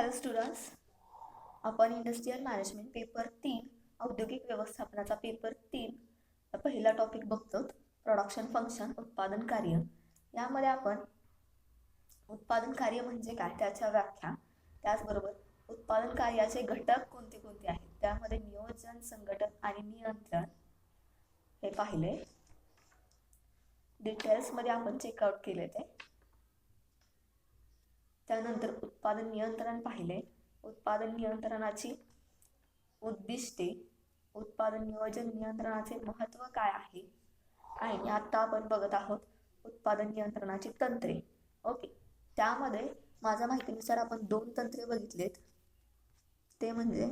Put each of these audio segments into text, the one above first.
Hello students, आपण industrial management paper 3 औद्योगिक व्यवस्थापनाचा पेपर 3 पहिला टॉपिक बघतो. प्रोडक्शन फंक्शन, उत्पादन कार्य. यामध्ये आपण उत्पादन कार्य म्हणजे काय, त्याच्या व्याख्या, त्याचबरोबर उत्पादन कार्याचे घटक कोणते कोणते आहेत, त्यामध्ये नियोजन, संघटन आणि नियंत्रण हे पाहिले. डिटेल्समध्ये आपण चेकआउट केले ते. त्यानंतर उत्पादन नियंत्रण पाहिले. उत्पादन नियंत्रणाची उद्दिष्टे, उत्पादन नियोजन नियंत्रणाचे महत्त्व काय आहे, आणि आता आपण बघत आहोत उत्पादन नियंत्रणाची तंत्रे. ओके, त्यामध्ये माझ्या माहितीनुसार आपण 2 तंत्रे बघितलेत. ते म्हणजे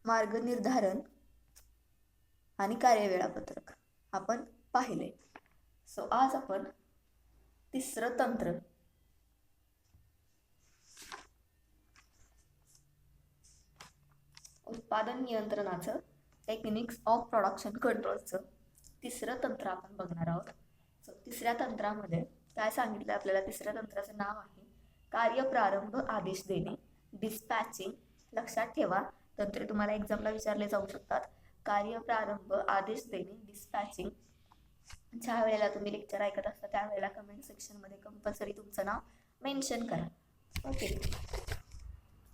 मार्ग निर्धारण आणि कार्य वेळापत्रक आपण पाहिले. सो आज आपण तिसरं तंत्र उत्पादन नियंत्रणाचं, टेक्निक्स ऑफ प्रोडक्शन कंट्रोलचं तिसरं तंत्र आपण बघणार आहोत. सो तिसऱ्या तंत्रामध्ये काय सांगितलं आपल्याला, तिसऱ्या तंत्राचं नाव आहे कार्यप्रारंभ आदेश देणे, डिस्पॅचिंग. लक्षात ठेवा, तंत्रे तुम्हाला एक्झामला विचारले जाऊ शकतात. कार्यप्रारंभ आदेश देणे, डिस्पॅचिंग. ज्या वेळेला तुम्ही लेक्चर ऐकत असता त्यावेळेला कमेंट सेक्शनमध्ये कंपल्सरी तुमचं नाव मेन्शन करा. ओके,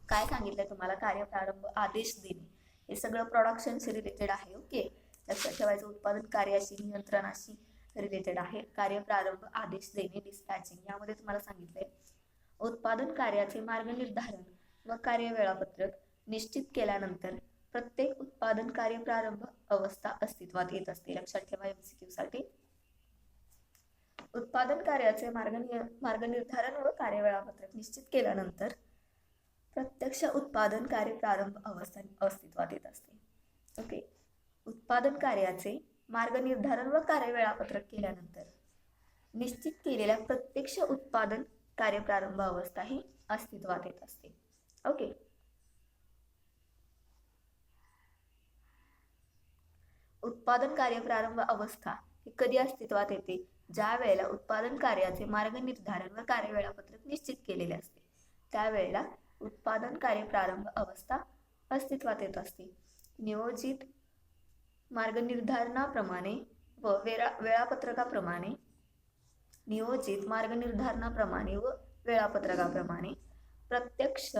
काय सांगितलंय तुम्हाला, कार्यप्रारंभ आदेश देणे. हे सगळं प्रोडक्शनशी रिलेटेड आहे. ओके, लक्षात ठेवायचं, उत्पादन कार्याशी, नियंत्रणाशी रिलेटेड आहे. कार्यप्रारंभ आदेश देणे, डिस्पॅचिंग. यामध्ये तुम्हाला सांगितलंय उत्पादन कार्याचे मार्ग निर्धारण व कार्य वेळापत्रक निश्चित केल्यानंतर प्रत्येक उत्पादन कार्य प्रारंभ अवस्था अस्तित्वात येत असते. लक्षात ठेवा MCQ साठी. उत्पादन कार्याचे मार्ग निर्धारण व कार्य वेळापत्रक निश्चित केल्यानंतर प्रत्यक्ष उत्पादन कार्य प्रारंभ अवस्था अस्तित्वात येत असते. ओके, उत्पादन कार्याचे मार्ग निर्धारण व कार्य वेळापत्रक केल्यानंतर निश्चित केलेल्या प्रत्यक्ष उत्पादन कार्य प्रारंभ अवस्था ही अस्तित्वात येत असते. ओके, उत्पादन कार्य प्रारंभ अवस्था ही कधी अस्तित्वात येते, ज्या वेळेला उत्पादन कार्याचे मार्ग निर्धारण व कार्य वेळापत्रक निश्चित केलेले असते, त्यावेळेला उत्पादन कार्य प्रारंभ अवस्था अस्तित्वात येत असते. नियोजित मार्ग निर्धारणाप्रमाणे व वेळापत्रकाप्रमाणे प्रत्यक्ष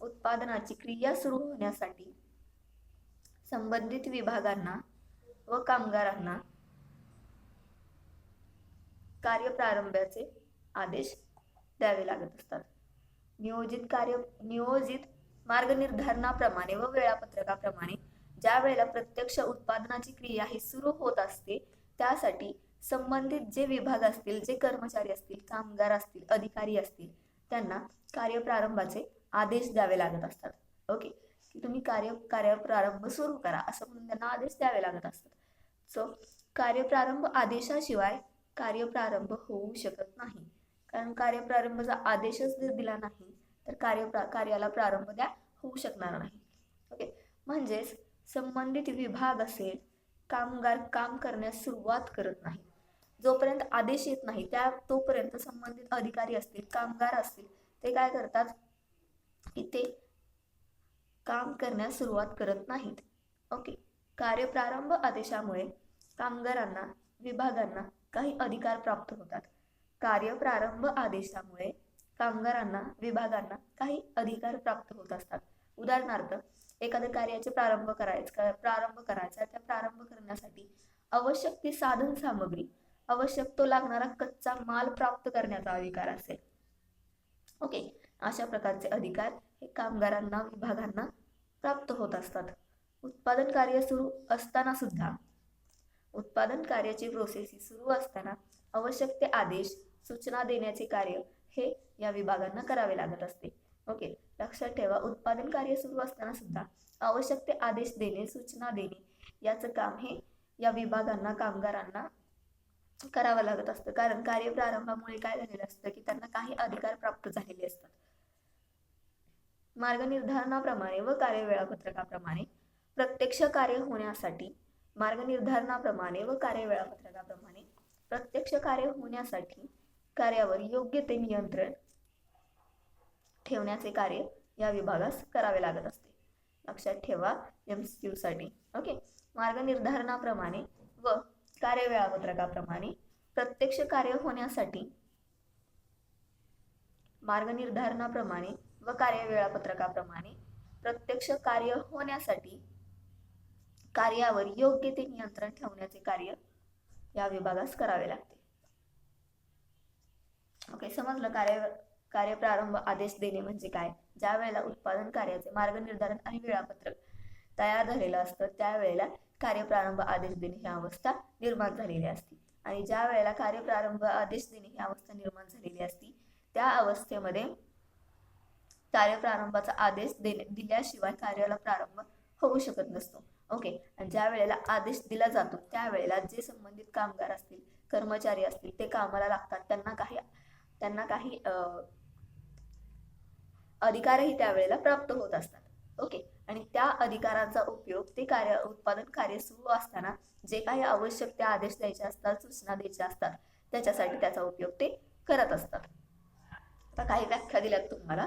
उत्पादनाची क्रिया सुरू होण्यासाठी संबंधित विभागांना व कामगारांना कार्यप्रारंभाचे आदेश द्यावे लागत असतात. नियोजित मार्ग निर्धारणाप्रमाणे व वेळापत्रकाप्रमाणे ज्या वेळेला प्रत्यक्ष उत्पादनाची क्रिया ही सुरू होत असते, त्यासाठी संबंधित जे विभाग असतील, जे कर्मचारी असतील, कामगार असतील, अधिकारी असतील, त्यांना कार्यप्रारंभाचे आदेश द्यावे लागत असतात. ओके, की तुम्ही कार्यप्रारंभ सुरू करा असं म्हणून त्यांना आदेश द्यावे लागत असतात. सो कार्यप्रारंभ आदेशाशिवाय कार्यप्रारंभ होऊ शकत नाही, कारण कार्यप्रारंभाचा आदेशच जर दिला नाही तर कार्याला प्रारंभ होऊ शकणार नाही. ओके, म्हणजेच संबंधित विभाग असेल, कामगार काम करण्यास सुरुवात करत नाही, जोपर्यंत आदेश येत नाही तोपर्यंत संबंधित अधिकारी असतील, कामगार असतील, ते काय करतात की ते काम करण्यास सुरुवात करत नाहीत. ओके, कार्यप्रारंभ आदेशामुळे कामगारांना, विभागांना काही अधिकार प्राप्त होतात. कार्यप्रारंभ आदेशामुळे कामगारांना, विभागांना काही अधिकार प्राप्त होत असतात. उदाहरणार्थ, एखाद्या कार्याचे प्रारंभ करायचा, त्या प्रारंभ करण्यासाठी आवश्यक ती साधन सामग्री, आवश्यक तो लागणारा कच्चा माल प्राप्त करण्याचा अधिकार असेल. ओके, अशा प्रकारचे अधिकार हे कामगारांना, विभागांना प्राप्त होत असतात. उत्पादन कार्य सुरू असताना सुद्धा, उत्पादन कार्याची प्रोसेस सुरू असताना आवश्यक ते आदेश, सूचना देण्याचे कार्य हे या विभागांना करावे लागत असते. ओके, लक्षात ठेवा, उत्पादन कार्य सुरू असताना सुद्धा आवश्यक ते आदेश देणे, सूचना देणे याचं काम हे या विभागांना, कामगारांना करावं लागत असतं. कारण कार्यप्रारंभामुळे काय झालेलं असतं की त्यांना काही अधिकार प्राप्त झालेले असतात. मार्ग निर्धारणाप्रमाणे व कार्य वेळापत्रकाप्रमाणे प्रत्यक्ष कार्य होण्यासाठी मार्ग निर्धारणाप्रमाणे व कार्य वेळापत्रकाप्रमाणे प्रत्यक्ष कार्य होण्यासाठी कार्यावर योग्य ते नियंत्रण ठेवण्याचे कार्य या विभागास करावे लागत असते. लक्षात ठेवा MCQ साठी. ओके. मार्गनिर्धारणाप्रमाणे व कार्य वेळापत्रकाप्रमाणे प्रत्यक्ष कार्य होण्यासाठी मार्गनिर्धारणाप्रमाणे व कार्य वेळापत्रकाप्रमाणे प्रत्यक्ष कार्य होण्यासाठी कार्यावर योग्य ते नियंत्रण ठेवण्याचे कार्य या विभागास करावे लागते. ओके, समजलं. कार्यप्रारंभ आदेश देणे म्हणजे काय? ज्या वेळेला उत्पादन कार्याचे मार्गनिर्धारण आणि वेळापत्रक तयार झालेलं असतं त्यावेळेला कार्यप्रारंभ आदेश देणे ही अवस्था निर्माण झालेली असते. आणि ज्या वेळेला कार्यप्रारंभ आदेश देणे ही अवस्था निर्माण झालेली असते त्या अवस्थेमध्ये कार्यप्रारंभाचा आदेश दिल्याशिवाय कार्याला प्रारंभ होऊ शकत नसतो. ओके. आणि ज्या वेळेला आदेश दिला जातो त्यावेळेला जे संबंधित कामगार असतील, कर्मचारी असतील, ते कामाला लागतात. त्यांना काही अधिकारही त्यावेळेला प्राप्त होत असतात. ओके. आणि त्या अधिकारांचा उपयोग ते उत्पादन कार्य सुरू असताना जे काही आवश्यक ते आदेश द्यायचे असतात, सूचना द्यायच्या असतात, त्याच्यासाठी त्याचा उपयोग ते करत असतात. आता काही व्याख्या दिल्यात तुम्हाला.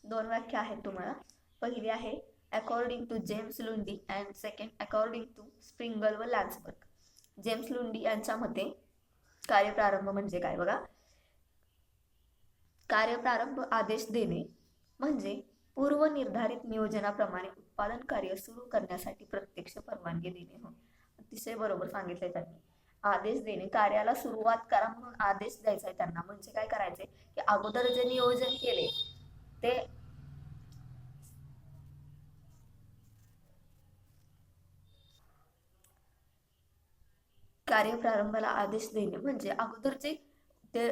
दोन व्याख्या आहेत तुम्हाला. पहिली आहे according to James Lundy and second according to Springle व लॅन्सबर्ग. जेम्स लुंडी यांच्या मते कार्यप्रारंभ म्हणजे काय बघा. कार्यप्रारंभ आदेश देणे म्हणजे पूर्व निर्धारित नियोजनाप्रमाणे उत्पादन कार्य सुरू करण्यासाठी प्रत्यक्ष परवानगी देणे हो. अतिशय बरोबर सांगितलंय त्यांनी. आदेश देणे, कार्याला सुरुवात करा म्हणून आदेश द्यायचा आहे त्यांना. म्हणजे काय करायचंय की अगोदर जे नियोजन केले ते कार्यप्रारंभाला आदेश देणे म्हणजे अगोदर जे ते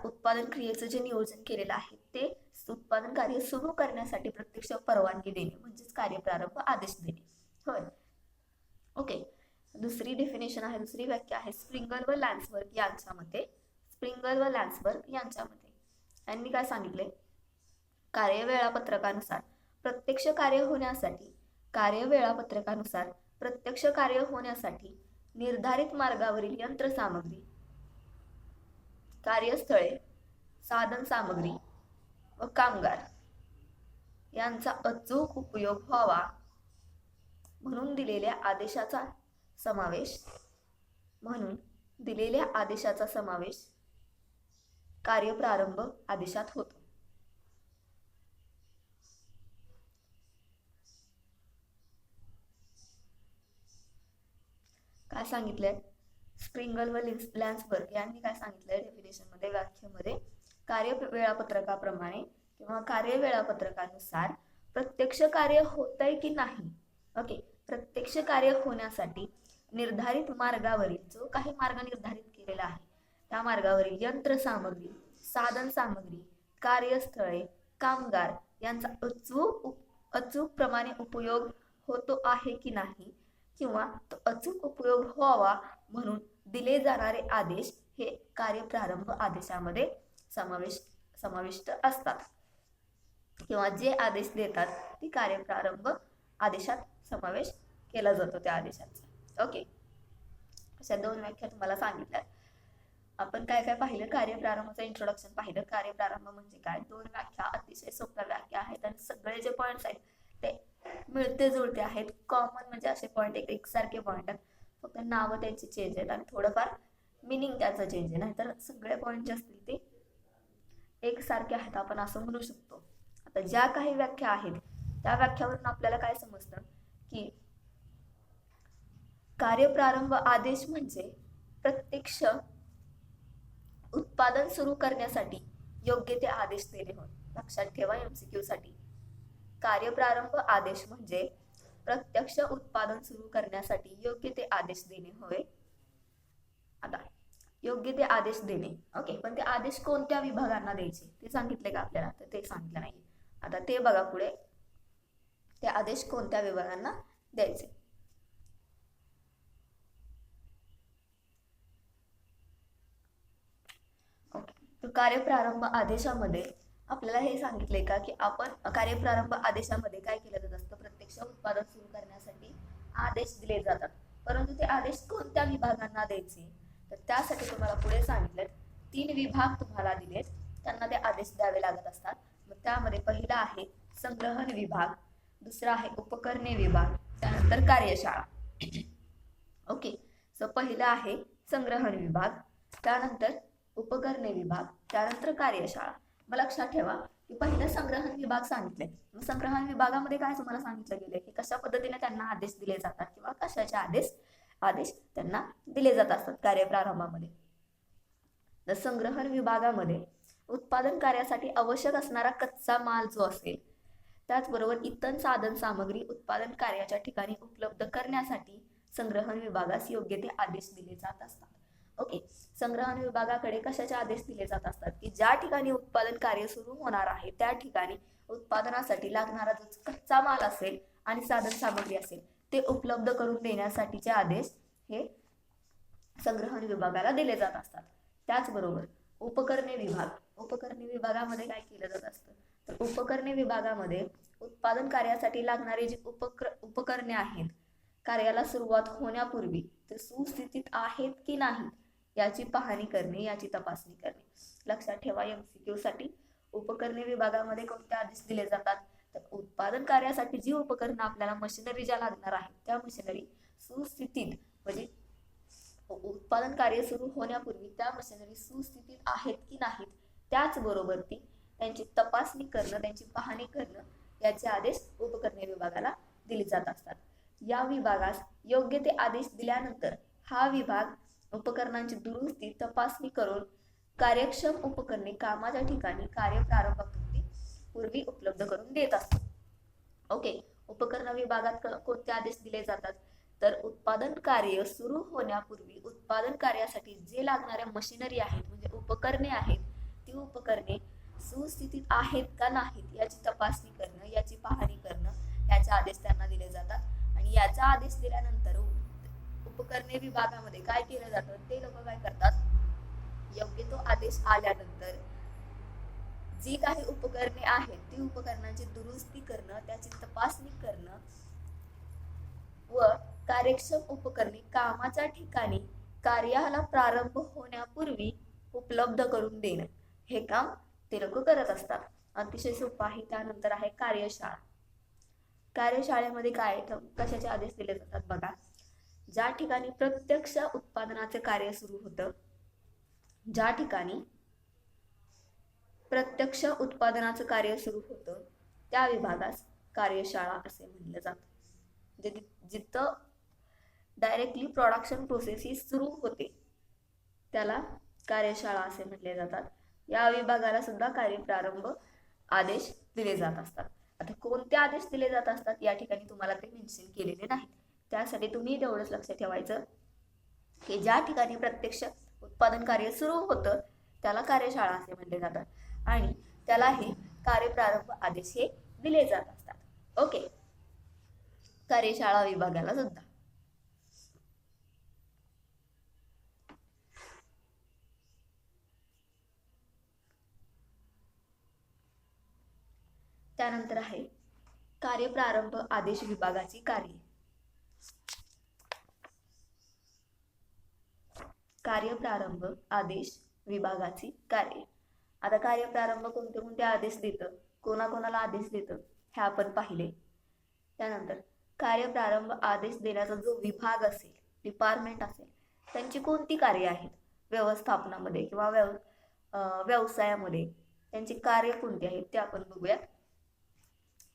उत्पादन क्रियेचं जे नियोजन केलेलं आहे ते उत्पादन कार्य सुरू करण्यासाठी प्रत्यक्ष परवानगी देणे म्हणजेच कार्यप्रारंभ आदेश देणे होय. ओके. दुसरी डेफिनेशन आहे, दुसरी व्याख्या आहे स्प्रिंगल व लॅन्सबर्ग यांच्या मते. स्प्रिंगल व लॅन्सबर्ग यांच्या मते यांनी काय सांगितले, कार्य वेळापत्रकानुसार प्रत्यक्ष कार्य होण्यासाठी निर्धारित मार्गावरील यंत्रसामग्री, कार्यस्थळे, साधन सामग्री व कामगार यांचा अचूक उपयोग व्हावा म्हणून दिलेल्या आदेशाचा समावेश कार्यप्रारंभ आदेशात होतो. काय सांगितलंय स्प्रिंगल व लॅन्सबर्ग यांनी काय सांगितलंय डेफिनेशन मध्ये, व्याख्येमध्ये, कार्य वेळापत्रकाप्रमाणे किंवा कार्य वेळापत्रकानुसार प्रत्यक्ष कार्य होतंय की नाही. ओके. प्रत्यक्ष कार्य होण्यासाठी निर्धारित मार्गावरील जो काही मार्ग निर्धारित केलेला आहे त्या मार्गावरील यंत्रसामग्री, साधन सामग्री, कार्यस्थळे, कामगार यांचा अचूक प्रमाणे उपयोग होतो आहे की नाही किंवा तो अचूक उपयोग व्हावा म्हणून दिले जाणारे आदेश हे कार्यप्रारंभ आदेशामध्ये समाविष्ट असतात किंवा जे आदेश देतात ते कार्यप्रारंभ आदेशात समावेश केला जातो त्या आदेशाचा. ओके. अशा दोन व्याख्या तुम्हाला सांगितल्या. आपण काय काय पाहिलं, कार्यप्रारंभाचं इंट्रोडक्शन पाहिलं. कार्यप्रारंभ म्हणजे काय, दोन व्याख्या अतिशय सोप्या व्याख्या आहेत आणि सगळे जे पॉइंट्स आहेत ते मिळते जुळते आहेत. कॉमन म्हणजे असे पॉइंट एकसारखे पॉइंट आहेत, फक्त नावं त्यांची चेंज आहेत आणि थोडंफार मिनिंग त्याचं चेंज आहे. नाहीतर सगळे पॉइंट जे असतील ते एकसारखे आहेत आपण असं म्हणू शकतो. आता ज्या काही व्याख्या आहेत त्या व्याख्यावरून आपल्याला काय समजतं की कार्यप्रारंभ आदेश म्हणजे प्रत्यक्ष उत्पादन सुरू करण्यासाठी योग्य ते आदेश देणे होय. लक्षात ठेवा MCQ साठी. कार्यप्रारंभ आदेश म्हणजे प्रत्यक्ष उत्पादन सुरू करण्यासाठी योग्य ते आदेश देणे होय. आता योग्य ते आदेश देणे. ओके. पण ते आदेश कोणत्या विभागांना द्यायचे ते सांगितले का आपल्याला, तर ते सांगितलं नाही. आता ते बघा पुढे, ते आदेश कोणत्या विभागांना द्यायचे. ओके. तर कार्यप्रारंभ आदेशामध्ये आपल्याला हे सांगितलंय का की आपण कार्यप्रारंभ आदेशामध्ये काय केलं जात असतं, प्रत्यक्ष उत्पादन सुरू करण्यासाठी आदेश दिले जातात. परंतु ते आदेश कोणत्या विभागांना द्यायचे, तर त्यासाठी तुम्हाला पुढे सांगितलं 3 विभाग तुम्हाला दिलेत, त्यांना ते आदेश द्यावे लागत असतात. मग त्यामध्ये पहिला आहे संग्रहण विभाग, दुसरा आहे उपकरणे विभाग, त्यानंतर कार्यशाळा. ओके, सो पहिला आहे संग्रहण विभाग, त्यानंतर उपकरणे विभाग, त्यानंतर कार्यशाळा. मग लक्षात ठेवा की पहिलं संग्रहण विभाग सांगितले. मग संग्रहण विभागामध्ये काय तुम्हाला सांगितलं गेले की कशा पद्धतीने त्यांना आदेश दिले जातात किंवा कशाचे आदेश त्यांना दिले जात असतात कार्यप्रारंभामध्ये. तर संग्रहण विभागामध्ये उत्पादन कार्यासाठी आवश्यक असणारा कच्चा माल जो असेल, त्याचबरोबर इतर साधन सामग्री उत्पादन कार्याच्या ठिकाणी उपलब्ध करण्यासाठी संग्रहण विभागास योग्य ते आदेश दिले जात असतात. ओके, संग्रहण विभागाकडे कशाचे आदेश दिले जात असतात की ज्या ठिकाणी उत्पादन कार्य सुरू होणार आहे त्या ठिकाणी उत्पादनासाठी लागणारा जो कच्चा माल असेल आणि साधन सामग्री असेल ते उपलब्ध करून देण्यासाठीचे आदेश हे संग्रहण विभागाला दिले जात असतात. त्याचबरोबर उपकरणे विभागामध्ये काय केलं जात असतं, तर उपकरणे विभागामध्ये उत्पादन कार्यासाठी लागणारी जी उपकरणे आहेत, कार्याला सुरुवात होण्यापूर्वी ते सुस्थितीत आहेत की नाही याची पाहणी करणे, याची तपासणी करणे. लक्षात ठेवा MCQ साठी उपकरणे विभागामध्ये कोणते आदेश दिले जातात, तर उत्पादन कार्यासाठी जी उपकरणं आपल्याला मशिनरी ज्या लागणार आहेत त्या मशिनरी सुस्थितीत म्हणजे उत्पादन कार्य सुरू होण्यापूर्वी त्या मशिनरी सुस्थितीत आहेत की नाहीत, त्याचबरोबर त्यांची तपासणी करणं, त्यांची पाहणी करणं याचे आदेश उपकरणे विभागाला दिले जात असतात. या विभागास योग्य ते आदेश दिल्यानंतर हा विभाग उपकरणांची दुरुस्ती तपासणी करून कार्यक्षम उपकरणे कामाच्या ठिकाणी कार्यप्रारंभापूर्वी उपलब्ध करून देत असतो. ओके, उपकरण विभागात कोणते आदेश दिले जातात, तर उत्पादन कार्य सुरू होण्यापूर्वी उत्पादन कार्यासाठी जे लागणाऱ्या मशिनरी आहेत म्हणजे उपकरणे आहेत, ती उपकरणे सुस्थितीत आहेत का नाहीत याची तपासणी करणं, याची पाहणी करणं, याचे आदेश त्यांना दिले जातात. आणि याचा आदेश दिल्यानंतर उपकरणे विभागामध्ये काय केलं जातं, ते लोक काय करतात, योग्य तो आदेश आल्यानंतर जी काही उपकरणे आहेत ती उपकरणांची दुरुस्ती करणं, त्याची तपासणी करणं व कार्यक्षम उपकरणे कामाच्या ठिकाणी कार्याला प्रारंभ होण्यापूर्वी उपलब्ध करून देणं, हे काम ते लोक करत असतात. अतिशय सोपं आहे. त्यानंतर आहे कार्यशाळा. कार्यशाळेमध्ये काय कशाचे आदेश दिले जातात बघा, ज्या ठिकाणी प्रत्यक्ष उत्पादनाचे कार्य सुरू होतं, ज्या ठिकाणी प्रत्यक्ष उत्पादनाचं कार्य सुरू होतं त्या विभागास कार्यशाळा असे म्हणलं जातं. जिथं डायरेक्टली प्रोडक्शन प्रोसेस ही सुरू होते त्याला कार्यशाळा असे म्हटले जातात. या विभागाला सुद्धा कार्यप्रारंभ आदेश दिले जात असतात. आता कोणते आदेश दिले जात असतात या ठिकाणी तुम्हाला ते मेन्शन केलेले नाही, त्यासाठी तुम्ही तेवढंच लक्ष ठेवायचं की ज्या ठिकाणी प्रत्यक्ष उत्पादन कार्य सुरू होतं त्याला कार्यशाळा असे म्हटले जातात आणि त्याला हे कार्यप्रारंभ आदेश हे दिले जात असतात. ओके, कार्यशाळा विभागाला सुद्धा. त्यानंतर आहे कार्यप्रारंभ आदेश विभागाची कार्ये. कार्यप्रारंभ आदेश विभागाची कार्ये. आता कार्यप्रारंभ कोणते कोणते आदेश देतं, कोणाकोणाला आदेश देतं हे आपण पाहिले. त्यानंतर कार्यप्रारंभ आदेश देण्याचा जो विभाग असेल, डिपार्टमेंट असेल, त्यांची कोणती कार्य आहेत व्यवस्थापनामध्ये किंवा व्यवसायामध्ये त्यांची कार्य कोणती आहेत ते आपण बघूयात.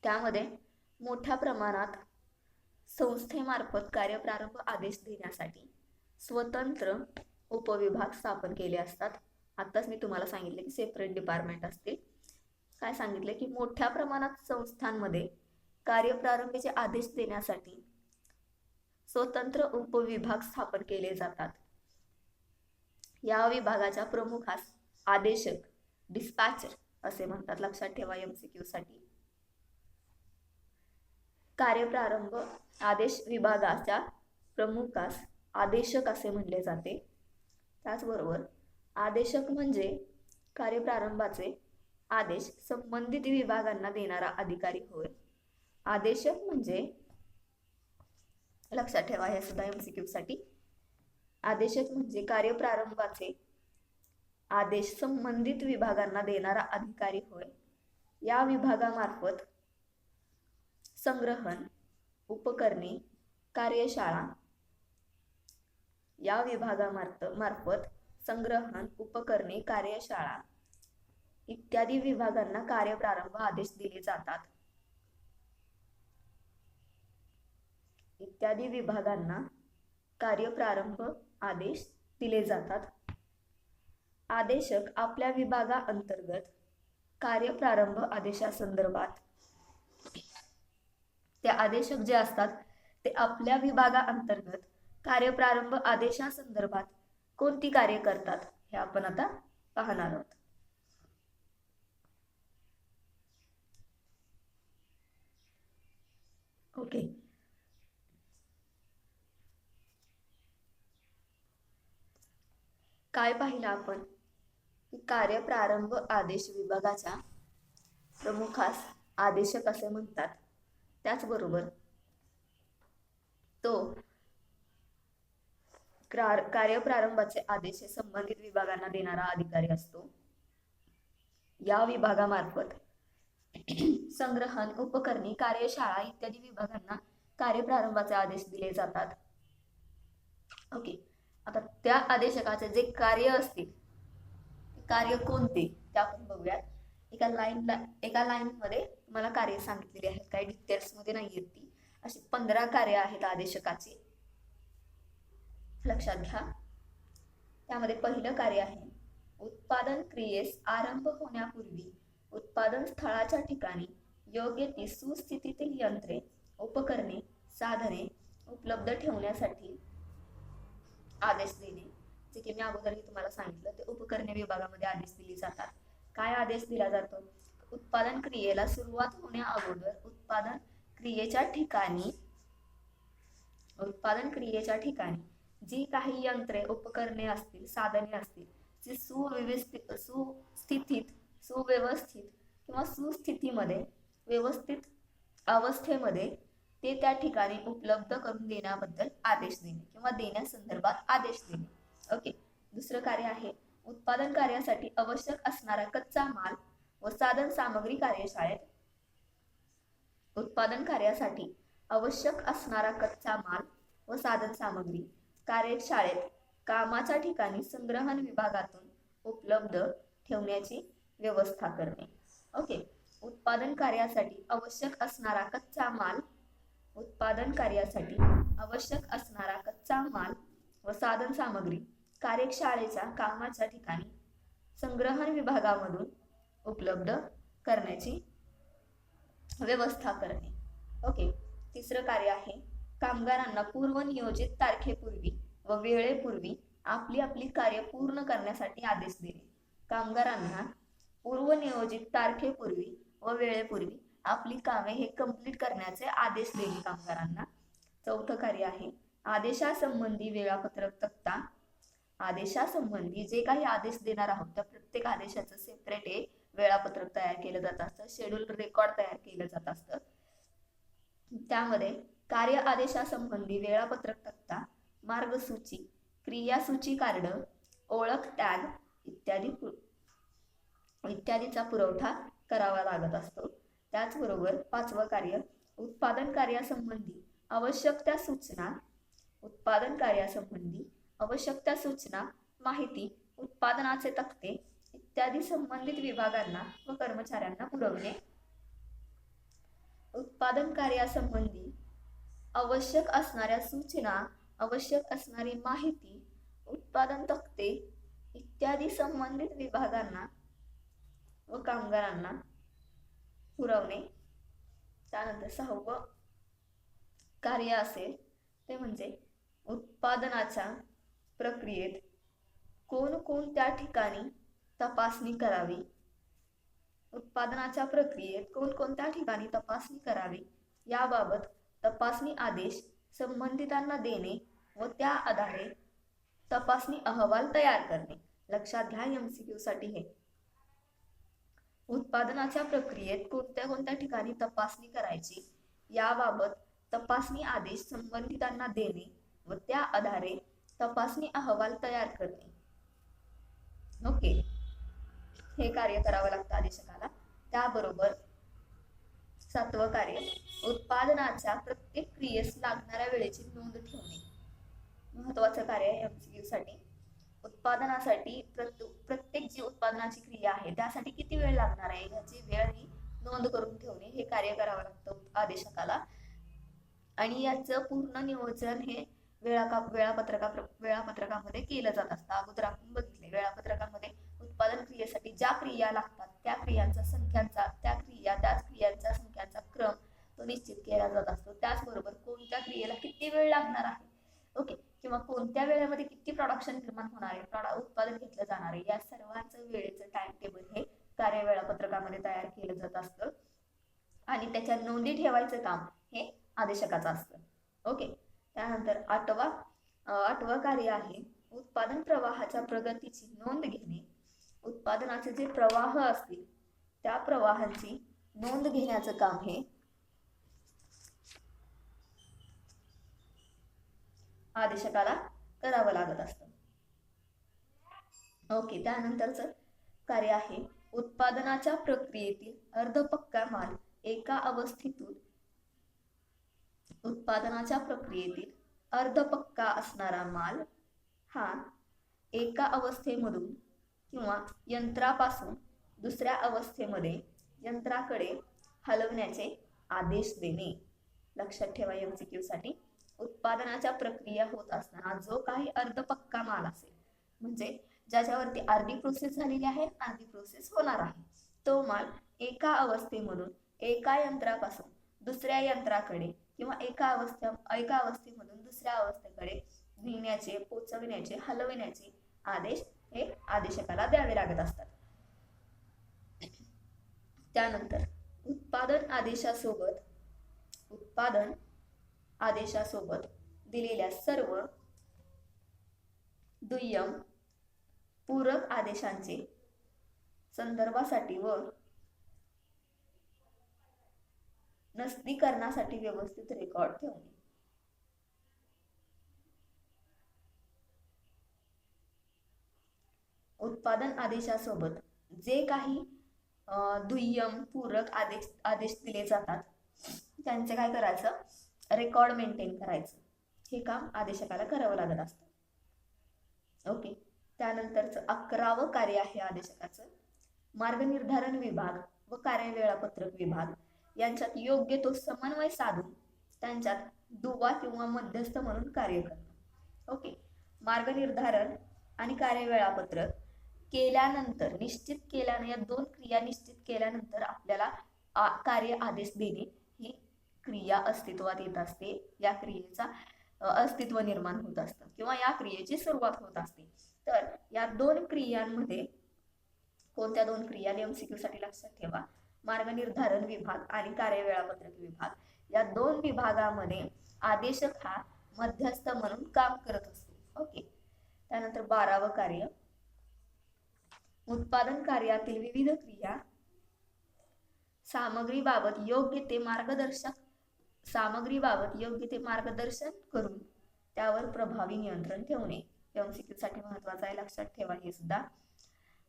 त्यामध्ये मोठ्या प्रमाणात संस्थेमार्फत कार्यप्रारंभ आदेश देण्यासाठी स्वतंत्र उपविभाग स्थापन केले असतात. आताच मी तुम्हाला सांगितले की सेपरेट डिपार्टमेंट असते. काय सांगितले की मोठ्या प्रमाणात संस्थांमध्ये कार्यप्रारंभीचे आदेश देण्यासाठी स्वतंत्र उपविभाग स्थापन केले जातात. या विभागाच्या प्रमुखास आदेशक डिस्पॅचर असे म्हणतात. लक्षात ठेवा MCQ साठी. कार्यप्रारंभ आदेश विभागाच्या प्रमुखास आदेशक असे म्हणले जाते. त्याचबरोबर आदेशक म्हणजे कार्यप्रारंभाचे आदेश संबंधित विभागांना देणारा अधिकारी होय. आदेशक म्हणजे, लक्षात ठेवा हे सुद्धा MCQ साठी, आदेशक म्हणजे कार्यप्रारंभाचे आदेश संबंधित विभागांना देणारा अधिकारी होय. या विभागामार्फत संग्रहण, उपकरणे, कार्यशाळा, या विभागामार्फत संग्रहण, उपकरणे, कार्यशाळा इत्यादी विभागांना कार्यप्रारंभ आदेश दिले जातात. इत्यादी विभागांना कार्यप्रारंभ आदेश दिले जातात. आदेशक आपल्या विभागाअंतर्गत कार्यप्रारंभ आदेशासंदर्भात, ते आदेशक जे असतात ते आपल्या विभागाअंतर्गत कार्यप्रारंभ आदेशासंदर्भात कोणती कार्य करतात हे आपण आता पाहणार आहोत. ओके, काय पाहिलं आपण की कार्यप्रारंभ आदेश विभागाच्या प्रमुखास आदेशक असे म्हणतात. त्याचबरोबर तो कार्यप्रारंभाचे आदेश संबंधित विभागांना देणारा अधिकारी असतो. या विभागामार्फत संग्रहण, उपकरणे, कार्यशाळा इत्यादी विभागांना कार्यप्रारंभाचे आदेश दिले जातात. ओके, आता त्या आदेशकाचे जे कार्य असतील, कार्य कोणते ते आपण बघूयात. एका लाईन मध्ये तुम्हाला कार्य सांगितलेली आहेत, काही डिटेल्स मध्ये नाही येत ती. अशी 15 कार्य आहेत आदेशकाची, लक्षात घ्या. त्यामध्ये पहिलं कार्य आहे उत्पादन क्रियेस आरंभ होण्यापूर्वी उत्पादन स्थळाच्या ठिकाणी योग्य ती सुस्थितीतील यंत्रे, उपकरणे, साधने उपलब्ध ठेवण्यासाठी आदेश देणे. जे की मी अगोदरही तुम्हाला सांगितलं, ते उपकरणे विभागामध्ये आदेश दिले जातात. काय आदेश दिला जातो? उत्पादन क्रियेला सुरुवात होण्या अगोदर उत्पादन क्रियेच्या ठिकाणी जी काही यंत्रे, उपकरणे असतील, साधने असतील, जी सुस्थितीत, सुव्यवस्थित किंवा सुस्थितीमध्ये, व्यवस्थित अवस्थेमध्ये ते त्या ठिकाणी उपलब्ध करून देण्याबद्दल आदेश देणे किंवा देण्यासंदर्भात आदेश देणे. ओके, दुसरं कार्य आहे उत्पादन कार्यासाठी आवश्यक असणारा कच्चा माल व साधन सामग्री कार्यशाळेत. उत्पादन कार्यासाठी आवश्यक असणारा कच्चा माल व साधन सामग्री कार्यशाळेत कामाच्या ठिकाणी संग्रहण विभागातून उपलब्ध ठेवण्याची व्यवस्था करणे. ओके, उत्पादन कार्यासाठी आवश्यक असणारा कच्चा माल, उत्पादन कार्यासाठी आवश्यक असणारा कच्चा माल व साधन सामग्री कार्यशाळेच्या कामाच्या ठिकाणी संग्रहण विभागामधून उपलब्ध करण्याची व्यवस्था करणे. ओके, तिसरं कार्य आहे कामगारांना पूर्वनियोजित तारखेपूर्वी व वेळेपूर्वी आपली कार्य पूर्ण करण्यासाठी आदेश देणे. कामगारांना पूर्वनियोजित तारखेपूर्वी व वेळेपूर्वी आपली कामे हे कंप्लीट करण्याचे आदेश देणे कामगारांना. चौथं कार्य आहे आदेशासंबंधी वेळापत्रक तक्ता. आदेशासंबंधी जे काही आदेश देणार आहोत त्या प्रत्येक आदेशाचं सेपरेट वेळापत्रक तयार केलं जात असतं, शेड्यूल रेकॉर्ड तयार केलं जात असतं. त्यामध्ये कार्य आदेशासंबंधी वेळापत्रक तक्ता, मार्गसूची, क्रियासूची कार्ड, ओळख टॅग इत्यादीचा पुरवठा करावा लागत असतो. त्याचबरोबर 5वं कार्य उत्पादन कार्यासंबंधी आवश्यक त्या सूचना, उत्पादन कार्यासंबंधी आवश्यक त्या सूचना, माहिती, उत्पादनाचे तक्ते इत्यादी संबंधित विभागांना व कर्मचाऱ्यांना पुरवणे. उत्पादन कार्यासंबंधी आवश्यक असणाऱ्या सूचना, आवश्यक असणारी माहिती, उत्पादन तक्ते इत्यादी संबंधित विभागांना व कामगारांना पुरवणे. त्यानंतर 6वं कार्य असेल ते म्हणजे उत्पादनाच्या प्रक्रियेत कोणकोणत्या ठिकाणी तपासणी करावी. उत्पादनाच्या प्रक्रियेत कोणकोणत्या ठिकाणी तपासणी करावी याबाबत तपासणी आदेश संबंधितांना देणे व त्या आधारे तपासणी अहवाल तयार करणे. लक्षात घ्या MCQ साठी हे. उत्पादनाच्या प्रक्रियेत कोणत्या कोणत्या ठिकाणी तपासणी करायची याबाबत तपासणी आदेश संबंधितांना देणे व त्या आधारे तपासणी अहवाल तयार करणे. ओके, हे कार्य करावं लागतं आदेशकाला. त्याबरोबर 7वं कार्य, उत्पादनाच्या प्रत्येक क्रियेस लागणाऱ्या वेळेची नोंद ठेवणे. महत्वाचं कार्य आहे एमसीक्यू साठी. उत्पादनासाठी प्रत्येक जी उत्पादनाची क्रिया आहे त्यासाठी किती वेळ लागणार आहे याची वेळ ही नोंद करून ठेवणे हे कार्य करावं लागतं आदेशकाला. आणि याचं पूर्ण नियोजन हे वेळापत्रकामध्ये केलं जात असतं. अगोदर आपण बघितले वेळापत्रकामध्ये उत्पादन क्रियेसाठी ज्या क्रिया लागतात त्या क्रियांचा संख्यांचा त्याच क्रियांच्या संख्यांचा क्रम तो निश्चित केला जात असतो. त्याचबरोबर कोणत्या क्रियेला किती वेळ लागणार आहे, ओके, किंवा कोणत्या वेळेमध्ये किती प्रोडक्शन निर्माण होणार आहे, उत्पादन घेतलं जाणार आहे, या सर्वांचं वेळेचं टाइम टेबल हे कार्य वेळापत्रकामध्ये तयार केलं जात असतं. आणि त्याच्या नोंदी ठेवायचं काम हे आदेशकाचं असतं. ओके, त्यानंतर आठवं कार्य आहे उत्पादन प्रवाहाच्या प्रगतीची नोंद घेणे. उत्पादनाचे जे प्रवाह असतील त्या प्रवाहांची नोंद घेण्याचं काम हे आदेशकाला करावं लागत असतं. ओके, त्यानंतरचं कार्य आहे उत्पादनाच्या प्रक्रियेतील अर्धपक्का माल एका अवस्थेतून उत्पादनाच्या प्रक्रियेतील अर्धपक्का असणारा माल हा एका अवस्थेमधून किंवा यंत्रापासून दुसऱ्या अवस्थेमध्ये यंत्राकडे हलवण्याचे आदेश देणे. लक्षात ठेवा एमसीक्यू साठी, उत्पादनाच्या प्रक्रिया होत असताना जो काही अर्धपक्का माल असेल म्हणजे ज्याच्यावरती अर्धी प्रोसेस झालेली आहे अर्धी प्रोसेस होणार आहे, तो माल एका अवस्थेमधून एका यंत्रापासून दुसऱ्या यंत्राकडे किंवा एका अवस्थेमधून दुसऱ्या अवस्थेकडे नेण्याचे, पोचविण्याचे, हलविण्याचे आदेश हे आदेशकाला द्यावे लागत असतात. त्यानंतर उत्पादन आदेशासोबत दिलेल्या सर्व दुय्यम पूरक आदेशांचे संदर्भासाठी व नस्तीकरणासाठी व्यवस्थित रेकॉर्ड ठेवणे. उत्पादन आदेशासोबत जे काही दुय्यम पूरक आदेश दिले जातात त्यांचे काय करायचं, रेकॉर्ड मेंटेन करायचं. हे काम आदेशकाला करावं लागत असतं. ओके, त्यानंतरचं 11वं कार्य आहे आदेशकाचं मार्गनिर्धारण विभाग व कार्य वेळापत्रक विभाग यांच्यात योग्य तो समन्वय साधून त्यांच्यात दुवा किंवा मध्यस्थ म्हणून कार्य करणं. ओके, मार्गनिर्धारण आणि कार्य वेळापत्रक केल्यानंतर या दोन क्रिया निश्चित केल्यानंतर आपल्याला कार्य आदेश देणे ही क्रिया अस्तित्वात येत असते. या क्रियेचा अस्तित्व निर्माण होत असतं किंवा या क्रियेची सुरुवात होत असते. तर या दोन क्रियांमध्ये कोणत्या दोन क्रिया एमसीक्यू साठी लक्षात ठेवा, मार्गनिर्धारण विभाग आणि कार्य वेळापत्रक विभाग, या दोन विभागामध्ये आदेशक हा मध्यस्थ म्हणून काम करत असतो. ओके, त्यानंतर 12वं कार्य उत्पादन कार्यातील विविध क्रिया सामग्रीबाबत योग्य ते मार्गदर्शन करून त्यावर प्रभावी नियंत्रण ठेवणे. एमसीक्यू साठी महत्वाचं आहे, लक्षात ठेवा हे सुद्धा.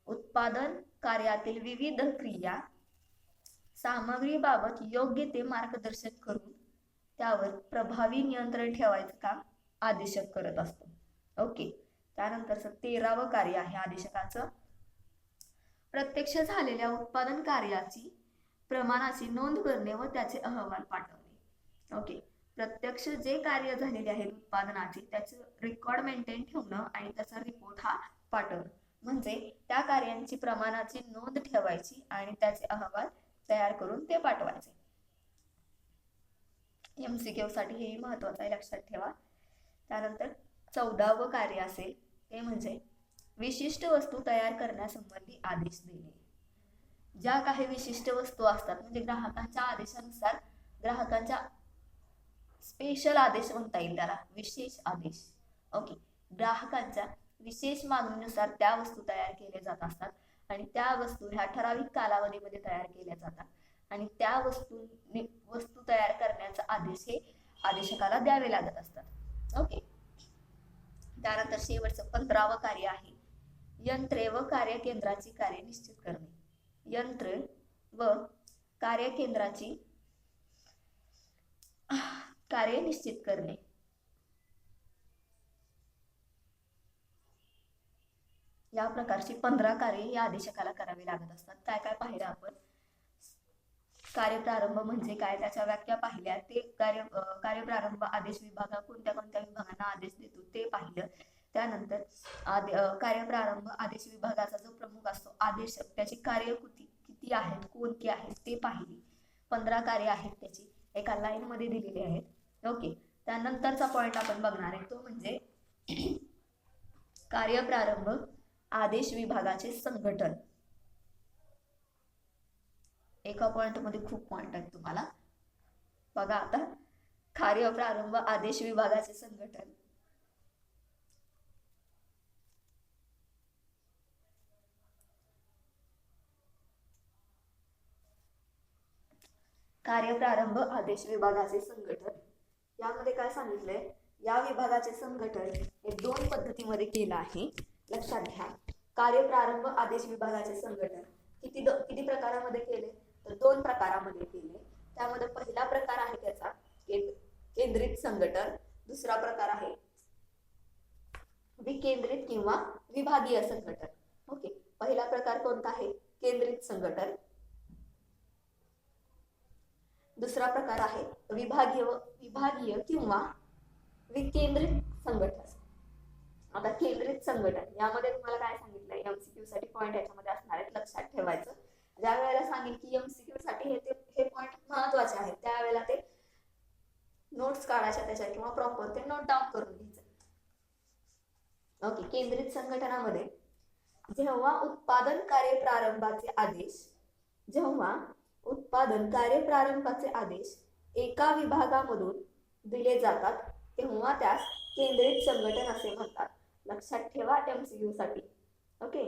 उत्पादन कार्यातील विविध क्रिया सामग्रीबाबत योग्य ते मार्गदर्शन करून त्यावर प्रभावी नियंत्रण ठेवायचं काम आदेशक करत असतो. ओके, त्यानंतरचं 13वं कार्य आहे आदेशकाचं प्रत्यक्ष झालेल्या उत्पादन कार्याची प्रमाणाची नोंद करणे व त्याचे अहवाल पाठवणे. ओके, प्रत्यक्ष जे कार्य झालेले आहे उत्पादनाचे त्याचे रेकॉर्ड मेंटेन ठेवणं आणि त्याचा रिपोर्ट हा पाठवणं, म्हणजे त्या कार्यांची प्रमाणाची नोंद ठेवायची आणि त्याचे अहवाल तयार करून ते पाठवायचे. एमसीक्यू साठी हे महत्वाचं आहे, लक्षात ठेवा. त्यानंतर 14वं कार्य असेल ते म्हणजे विशिष्ट वस्तू तयार करण्यासंबंधी आदेश देणे. ज्या काही विशिष्ट वस्तू असतात म्हणजे ग्राहकांच्या आदेशानुसार, ग्राहकांच्या स्पेशल आदेश म्हणता येईल त्याला, विशेष आदेश. ओके, ग्राहकांच्या विशेष मागणीनुसार त्या वस्तू तयार केल्या जात असतात आणि त्या वस्तू ह्या ठराविक कालावधीमध्ये तयार केल्या जातात आणि त्या वस्तू तयार करण्याचा आदेश हे आदेशकाला द्यावे लागत असतात. ओके. त्यानंतर शेवटचं 15वं कार्य आहे यंत्रे व कार्यकेंद्राची कार्य निश्चित करणे. यंत्र व कार्यकेंद्राची कार्य निश्चित करणे. या प्रकारची 15 कार्य या आदेशकाला करावी लागत असतात. काय काय पाहिलं आपण? कार्यप्रारंभ म्हणजे काय, त्याच्या व्याख्या पाहिल्या. ते कार्यप्रारंभ आदेश विभाग कोणत्या कोणत्या विभागांना आदेश देतो ते पाहिलं. त्यानंतर कार्यप्रारंभ आदेश विभागाचा जो प्रमुख असतो आदेशक, त्याची कार्य किती आहेत, कोणती आहेत ते पाहिली. 15 कार्य आहेत त्याची, एका लाईन मध्ये दिलेली आहेत. ओके. त्यानंतरचा पॉइंट आपण बघणार आहे तो म्हणजे कार्यप्रारंभ आदेश विभागाचे संघटन. एका पॉइंट मध्ये खूप पॉइंट आहेत तुम्हाला. बघा आता, कार्यप्रारंभ आदेश विभागाचे संघटन. कार्यप्रारंभ आदेश विभागाचे संघटन यामध्ये काय सांगितलंय, या विभागाचे संघटन हे 2 पद्धतीमध्ये केलं आहे. लक्षात घ्या. कार्यप्रारंभ आदेश विभागाचे संघटन किती प्रकारामध्ये केले, तर 2 प्रकारामध्ये केले. त्यामध्ये पहिला प्रकार आहे त्याचा केंद्रित संघटन, दुसरा प्रकार आहे विकेंद्रित किंवा विभागीय संघटन. ओके. पहिला प्रकार कोणता आहे, केंद्रित संघटन. दुसरा प्रकार आहे विभागीय किंवा विकेंद्रित संघटन. आता केंद्रित संघटन यामध्ये तुम्हाला काय सांगितलंय, एमसीक्यू साठी पॉइंट याच्यामध्ये असणार आहेत, लक्षात ठेवायचं. ज्या वेळेला सांगेल की एमसीक्यू साठी हे पॉइंट महत्वाचे आहेत, त्यावेळेला ते नोट्स काढायच्या त्याच्या किंवा प्रॉपर ते नोट डाऊन करून घ्यायचं. ओके. केंद्रित संघटनामध्ये जेव्हा उत्पादन कार्य आदेश एका विभागामधून दिले जातात तेव्हा त्यास केंद्रित संघटन असे म्हणतात. लक्षात ठेवा एमसीक्यू साठी. ओके.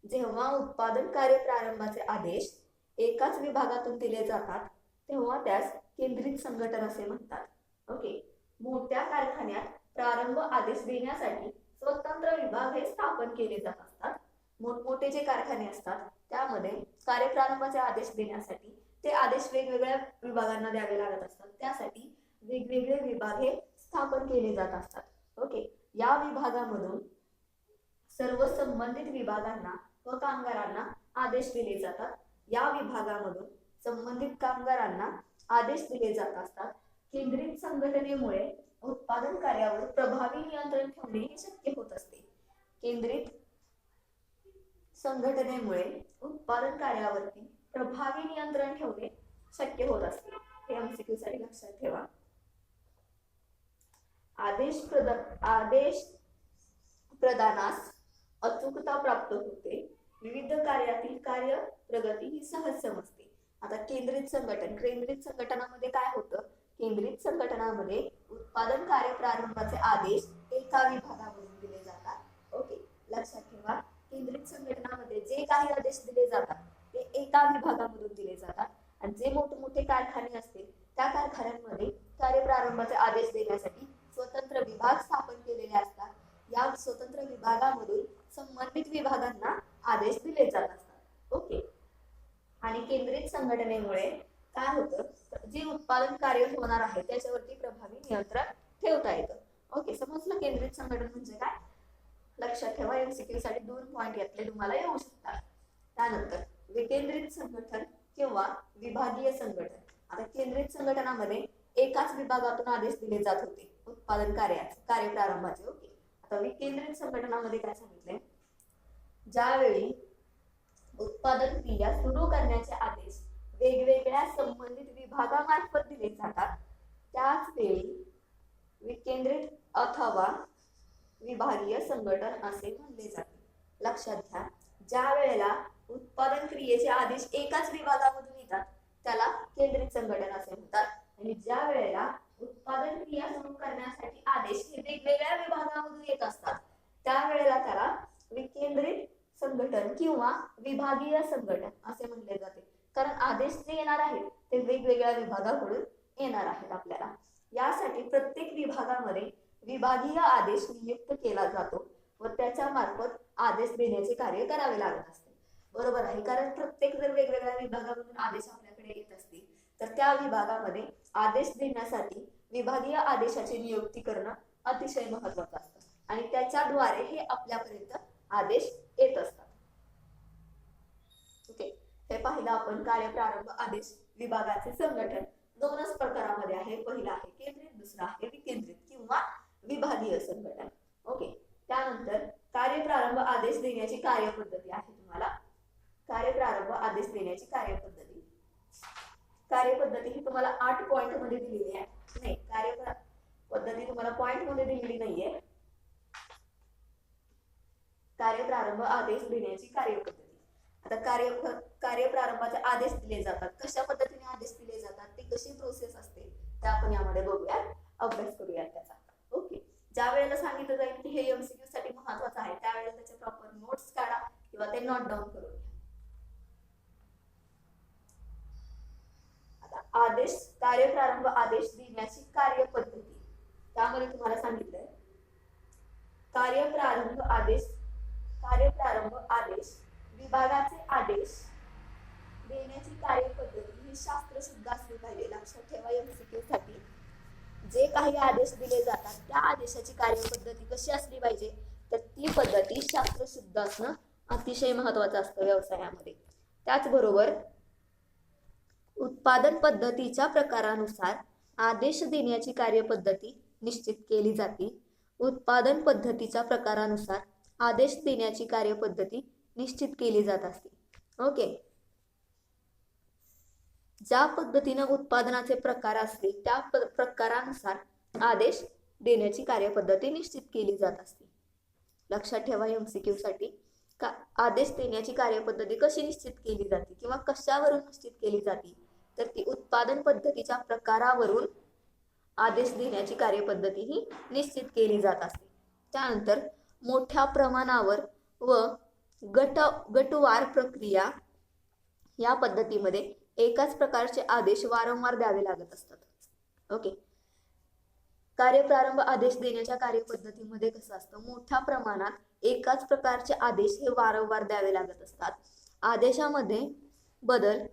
जेव्हा उत्पादन कार्यप्रारंभाचे आदेश एकाच विभागातून दिले जातात तेव्हा त्यास केंद्रित संघटन असे म्हणतात. ओके. मोठ्या कारखान्यात प्रारंभ आदेश देण्यासाठी स्वतंत्र विभाग हे स्थापन केले जात असतात. मोठमोठे जे कारखाने असतात त्यामध्ये कार्यप्रारंभाचे आदेश देण्यासाठी ते आदेश वेगवेगळ्या विभागांना द्यावे लागत असतात. त्यासाठी वेगवेगळे विभाग हे स्थापन केले जात असतात. ओके. या विभागामधून सर्व संबंधित विभागांना व कामगारांना आदेश दिले जातात. या विभागामधून संबंधित कामगारांना आदेश दिले जात असतात. केंद्रित संघटनेमुळे उत्पादन कार्यावर प्रभावी नियंत्रण ठेवणे हे शक्य होत असते. केंद्रित संघटनेमुळे उत्पादन कार्यावरती प्रभावी नियंत्रण ठेवणे शक्य होत असते. हे एमसीक्यू साठी लक्षात ठेवा. आदेश प्रदानास अचूकता प्राप्त होते. विविध कार्यातील कार्य प्रगती ही सहज समजते. आता केंद्रित संघटनामध्ये काय होतं, केंद्रित संघटनामध्ये उत्पादन कार्य प्रारंभाचे आदेश एका विभागामधून दिले जातात. ओके. लक्षात ठेवा. केंद्रित संघटनामध्ये जे काही आदेश दिले जातात ते एका विभागामधून दिले जातात आणि जे मोठमोठे कारखाने असतील त्या कारखान्यांमध्ये कार्यप्रारंभाचे आदेश देण्यासाठी स्वतंत्र विभाग स्थापन केलेले असतात. या स्वतंत्र विभागामधून संबंधित विभागांना आदेश दिले जात असतात. ओके. आणि केंद्रित संघटनेमुळे काय होतं, जे उत्पादन कार्य होणार आहे त्याच्यावरती प्रभावी नियंत्रण ठेवता येतं. ओके. समजलं केंद्रित संघटन म्हणजे काय? लक्षात ठेवा. एमसीक्यू साठी 2 पॉइंट यातले तुम्हाला येऊ शकतात. त्यानंतर विकेंद्रित संघटन किंवा विभागीय संघटन. आता केंद्रित संघटनामध्ये एकाच विभागातून आदेश दिले जात होते उत्पादन कार्यप्रारंभाचे. ओके. आता विकेंद्रित संघटनामध्ये काय सांगितलंय, ज्यावेळी उत्पादन क्रिया सुरू करण्याचे आदेश वेगवेगळ्या संबंधित विभागामार्फत दिले जातात त्याच वेळी विकेंद्रित अथवा विभागीय संघटन असे म्हणले जाते. लक्षात घ्या. ज्या वेळेला उत्पादन क्रियेचे आदेश एकाच विभागामधून येतात त्याला केंद्रित संघटन असे म्हणतात आणि ज्या वेळेला उत्पादन क्रिया सुरू करण्यासाठी आदेश हे वेगवेगळ्या विभागामधून येत असतात त्यावेळेला त्याला विकेंद्रित संघटन किंवा विभागीय संघटन असे म्हणले जाते, कारण आदेश जे येणार आहेत ते वेगवेगळ्या विभागाकडून येणार आहेत आपल्याला. यासाठी प्रत्येक विभागामध्ये विभागीय आदेश नियुक्त केला जातो व त्याच्या मार्फत आदेश देण्याचे कार्य करावे लागत असते. बरोबर आहे, कारण प्रत्येक जर वेगवेगळ्या विभागामधून आदेश आपल्याकडे येत असतील तर त्या विभागामध्ये आदेश देण्यासाठी विभागीय आदेशाची नियुक्ती करणं अतिशय महत्वाचं असतं आणि त्याच्याद्वारे हे आपल्यापर्यंत आदेश येत असतात. ओके, हे पाहिलं आपण कार्यप्रारंभ आदेश विभागाचे संघटन. दोनच प्रकारामध्ये आहे, पहिला आहे केंद्रित, दुसरा आहे विकेंद्रित किंवा विभागीय संघटन. ओके, त्यानंतर कार्यप्रारंभ आदेश देण्याची कार्यपद्धती आहे. तुम्हाला कार्यप्रारंभ आदेश देण्याची कार्यपद्धती ही तुम्हाला 8 पॉइंट मध्ये दिलेली आहे. नाही, कार्यपद्धती तुम्हाला पॉइंट मध्ये दिलेली नाहीये. कार्यप्रारंभ आदेश देण्याची कार्यपद्धती. आता कार्यप्रारंभाचे आदेश दिले जातात, कशा पद्धतीने आदेश दिले जातात, ते कशी प्रोसेस असते ते आपण यामध्ये बघूया, अभ्यास करूया त्याचा. ओके, ज्या वेळेला सांगितलं जाईल की हे एमसीक्यू साठी महत्वाचं आहे त्यावेळेला त्याचे प्रॉपर नोट्स काढा किंवा ते नोट डाऊन करून घ्या. आता आदेश, कार्यप्रारंभ आदेश देण्याची कार्यपद्धती, त्यामध्ये तुम्हाला सांगितलंय कार्यप्रारंभ आदेश विभागाचे आदेश देण्याची कार्यपद्धती ही शास्त्रशुद्ध असली पाहिजे. लक्षात ठेवा, एमसीक्यू साठी जे काही आदेश दिले जातात त्या आदेशाची कार्यपद्धती कशी असली पाहिजे, तर ती पद्धती शास्त्रशुद्ध असणं अतिशय महत्वाचं असतं व्यवसायामध्ये. त्याचबरोबर उत्पादन पद्धतीच्या प्रकारानुसार आदेश देण्याची कार्यपद्धती निश्चित केली जाते. उत्पादन पद्धतीच्या प्रकारानुसार आदेश देण्याची कार्यपद्धती निश्चित केली जात असते. ओके, ज्या पद्धतीने उत्पादनाचे प्रकार असतील त्या प्रकारानुसार आदेश देण्याची कार्यपद्धती निश्चित केली जात असते. लक्षात ठेवा, एमसीक्यू साठी आदेश देण्याची कार्यपद्धती कशी निश्चित केली जाते किंवा कशावरून निश्चित केली जाते, तर ती उत्पादन पद्धतीच्या प्रकारावरून आदेश देण्याची कार्यपद्धती ही निश्चित केली जात असते. त्यानंतर मोठ्या प्रमाणावर व गटवार प्रक्रिया या पद्धतीमध्ये एकाच प्रकारचे आदेश वारंवार द्यावे लागत असतात. ओके, कार्यप्रारंभ आदेश देण्याच्या कार्यपद्धतीमध्ये कसं असतं, मोठ्या प्रमाणात एकाच प्रकारचे आदेश हे वारंवार द्यावे लागत असतात. आदेशामध्ये बदल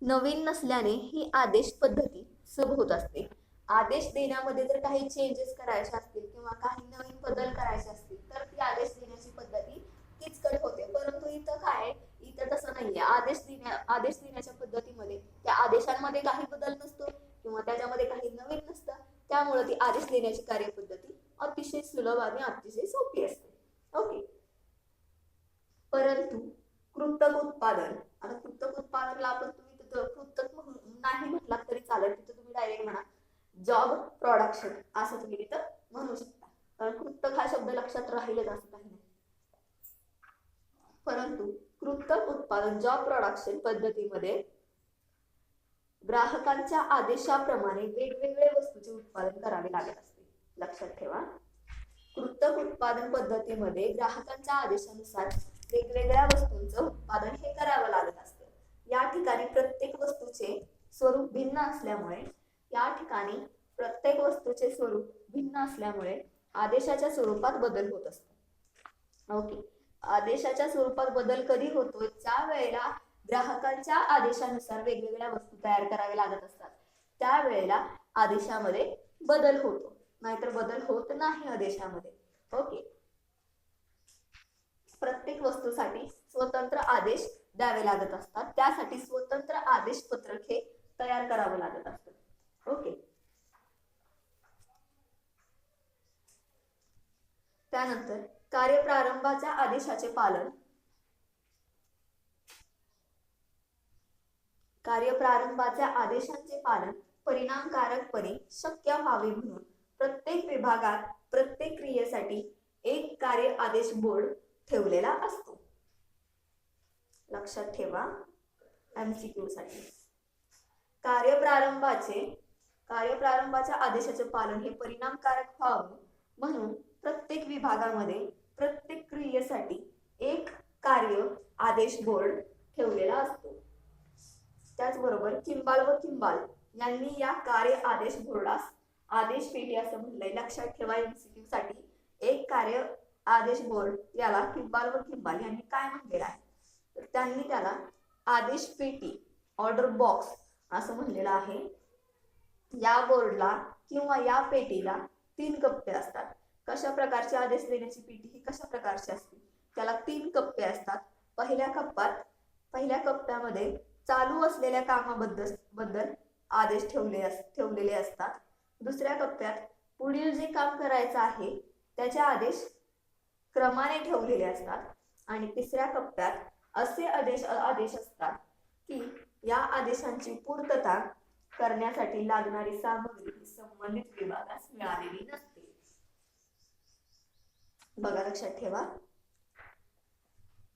नवीन नसल्याने ही आदेश पद्धती सुलभ होत असते. आदेश देण्यामध्ये जर काही चेंजेस करायचे असतील किंवा काही नवीन बदल करायचे असतील तर ती आदेश देण्याची पद्धती किचकट होते. परंतु इथं काय, इथं तसं नाहीये. आदेश देण्याच्या पद्धतीमध्ये त्या आदेशांमध्ये काही बदल नसतो किंवा त्याच्यामध्ये काही नवीन नसतं, त्यामुळे ती आदेश देण्याची कार्यपद्धती अतिशय सुलभ आणि अतिशय सोपी असते. ओके, परंतु कृतक उत्पादन, आता कृतक उत्पादनला आपण तुम्ही कृतक नाही म्हटलात तरी चालेल, तिथं तुम्ही डायरेक्ट म्हणा जॉब प्रोडक्शन असं तुम्ही तिथं म्हणू शकता, कारण कृतक हा शब्द लक्षात राहीलच असं काही नाही. परंतु कृतक उत्पादन जॉब प्रोडक्शन पद्धतीमध्ये ग्राहकांच्या आदेशाप्रमाणे वेगवेगळ्या वस्तूंचे उत्पादन करावे लागत असते. लक्षात ठेवा, कृतक उत्पादन पद्धतीमध्ये ग्राहकांच्या आदेशानुसार वेगवेगळ्या वस्तूंचं उत्पादन हे करावं लागत असतं. या ठिकाणी प्रत्येक वस्तूचे स्वरूप भिन्न असल्यामुळे आदेशाच्या स्वरूपात बदल होत असतो. ओके, आदेशाच्या स्वरूपात बदल कधी होतो, ज्या वेळेला ग्राहकांच्या आदेशानुसार वेगवेगळ्या वस्तू तयार कराव्या लागत असतात त्यावेळेला आदेशामध्ये बदल होतो, नाहीतर बदल होत नाही आदेशामध्ये. ओके, प्रत्येक वस्तूसाठी स्वतंत्र आदेश द्यावे लागत असतात, त्यासाठी स्वतंत्र आदेश पत्रक हे तयार करावं लागत असतं. ओके, त्यानंतर कार्यप्रारंभाच्या आदेशाचे पालन, कार्यप्रारंभाच्या आदेशांचे पालन परिणामकारकपणे शक्य व्हावे म्हणून प्रत्येक विभागात प्रत्येक क्रियेसाठी एक कार्य आदेश बोर्ड ठेवलेला असतो. लक्षात ठेवा, एमसीक्यू साठी कार्यप्रारंभाच्या आदेशाचे पालन हे परिणामकारक व्हावं म्हणून प्रत्येक विभागामध्ये प्रत्येक क्रियेसाठी एक कार्य आदेश बोर्ड ठेवलेला असतो. त्याचबरोबर किंबाल व किंबाल यांनी या कार्य आदेश बोर्डास आदेश पेटी असं म्हणलंय. लक्षात ठेवा एमसीक्यू साठी एक कार्य आदेश बोर्ड याला किंबाल व किंबाल यांनी काय म्हणलेलं आहे, तर त्यांनी त्याला आदेश पेटी ऑर्डर बॉक्स असं म्हणलेलं आहे. या बोर्डला किंवा या पेटीला 3 कप्पे असतात. कशा प्रकारचे आदेश देण्याची पेटी ही कशा प्रकारची असते, त्याला 3 कप्पे असतात. पहिल्या कप्प्यामध्ये चालू असलेल्या कामाबद्दल आदेश ठेवलेले असतात. दुसऱ्या कप्प्यात पुढील जे काम करायचं आहे त्याचे आदेश क्रमाने ठेवलेले असतात. आणि तिसऱ्या कप्प्यात असे आदेश असतात की या आदेशांची पूर्तता करण्यासाठी लागणारी सामग्री संबंधित विभागास मिळालेली नसते. बघा लक्षात ठेवा.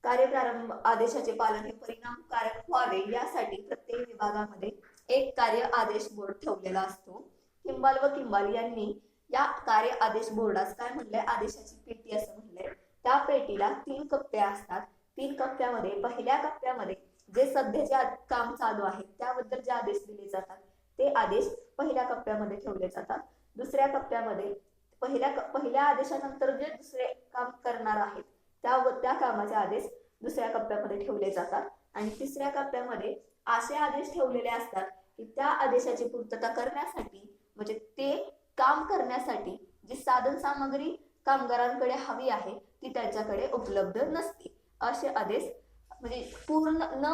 कार्यप्रारंभ आदेशाचे पालन हे परिणामकारक व्हावे यासाठी प्रत्येक विभागामध्ये एक कार्य आदेश बोर्ड ठेवलेला असतो. किंबाल व किंबाल यांनी या कार्य आदेश बोर्डास काय म्हणलंय, आदेशाची पेटी असं म्हणलंय. त्या पेटीला 3 कप्पे असतात. 3 कप्प्यामध्ये पहिल्या कप्प्यामध्ये जे सध्याचे काम चालू आहे त्याबद्दल जे आदेश दिले जातात ते आदेश पहिल्या कप्प्यामध्ये ठेवले जातात. दुसऱ्या कप्प्यामध्ये पहिल्या आदेशानंतर जे दुसरे काम करणार आहेत त्या कामाचे आदेश दुसऱ्या कप्प्यामध्ये ठेवले जातात. आणि तिसऱ्या कप्प्यामध्ये असे आदेश ठेवलेले असतात की त्या आदेशाची पूर्तता करण्यासाठी म्हणजे ते काम करण्यासाठी जी साधन सामग्री कामगारांकडे हवी आहे ती त्यांच्याकडे उपलब्ध नसते. असे आदेश म्हणजे पूर्ण न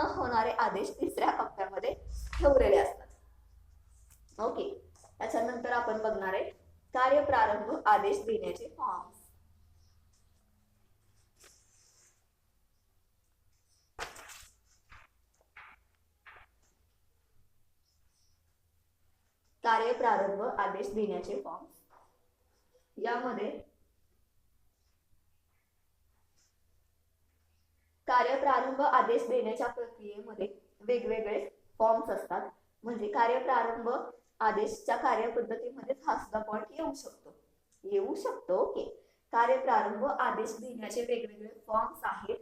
होणारे आदेश तिसऱ्या कप्प्यामध्ये ठेवलेले असतात. ओके. त्याच्यानंतर आपण बघणार आहे कार्यप्रारंभ आदेश देण्याचे फॉर्म्स. कार्यप्रारंभ आदेश देण्याचे फॉर्म्स यामध्ये कार्यप्रारंभ आदेश देण्याच्या प्रक्रियेमध्ये वेगवेगळे फॉर्म्स असतात. म्हणजे कार्यप्रारंभ आदेशच्या कार्यपद्धतीमध्ये हा सुद्धा पॉइंट येऊ शकतो. ओके. कार्यप्रारंभ आदेश देण्याचे वेगवेगळे फॉर्म्स आहेत.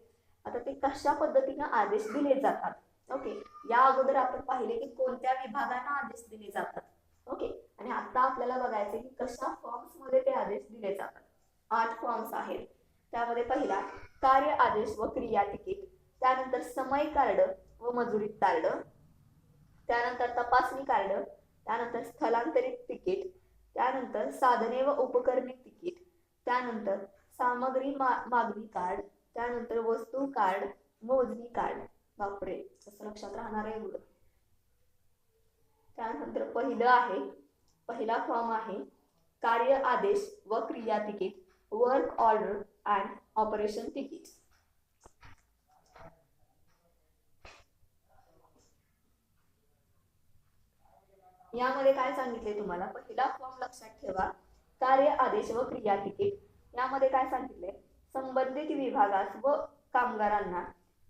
आता ते कशा पद्धतीने आदेश दिले जातात. ओके. या अगोदर आपण पाहिले की कोणत्या विभागांना आदेश दिले जातात. ओके. आणि आता आपल्याला बघायचे की कशा फॉर्म्स मध्ये ते आदेश दिले जातात. 8 फॉर्म्स आहेत. त्यामध्ये पहिला कार्य आदेश व क्रिया तिकीट, त्यानंतर समय कार्ड व मजुरी कार्ड, त्यानंतर तपासणी कार्ड, त्यानंतर स्थलांतरित तिकीट, त्यानंतर साधने व उपकरणे तिकीट, त्यानंतर सामग्री मागणी कार्ड, त्यानंतर वस्तू कार्ड, मोजणी कार्ड. बापरे, कसं लक्षात राहणार आहे एवढं. त्यानंतर पहिला फॉर्म आहे कार्य आदेश व क्रिया ticket, work order and operation ticket. यामध्ये काय सांगितले तुम्हाला, पहिला फॉर्म लक्षात ठेवा कार्य आदेश व क्रिया तिकीट. यामध्ये काय सांगितले, संबंधित विभागास व कामगारांना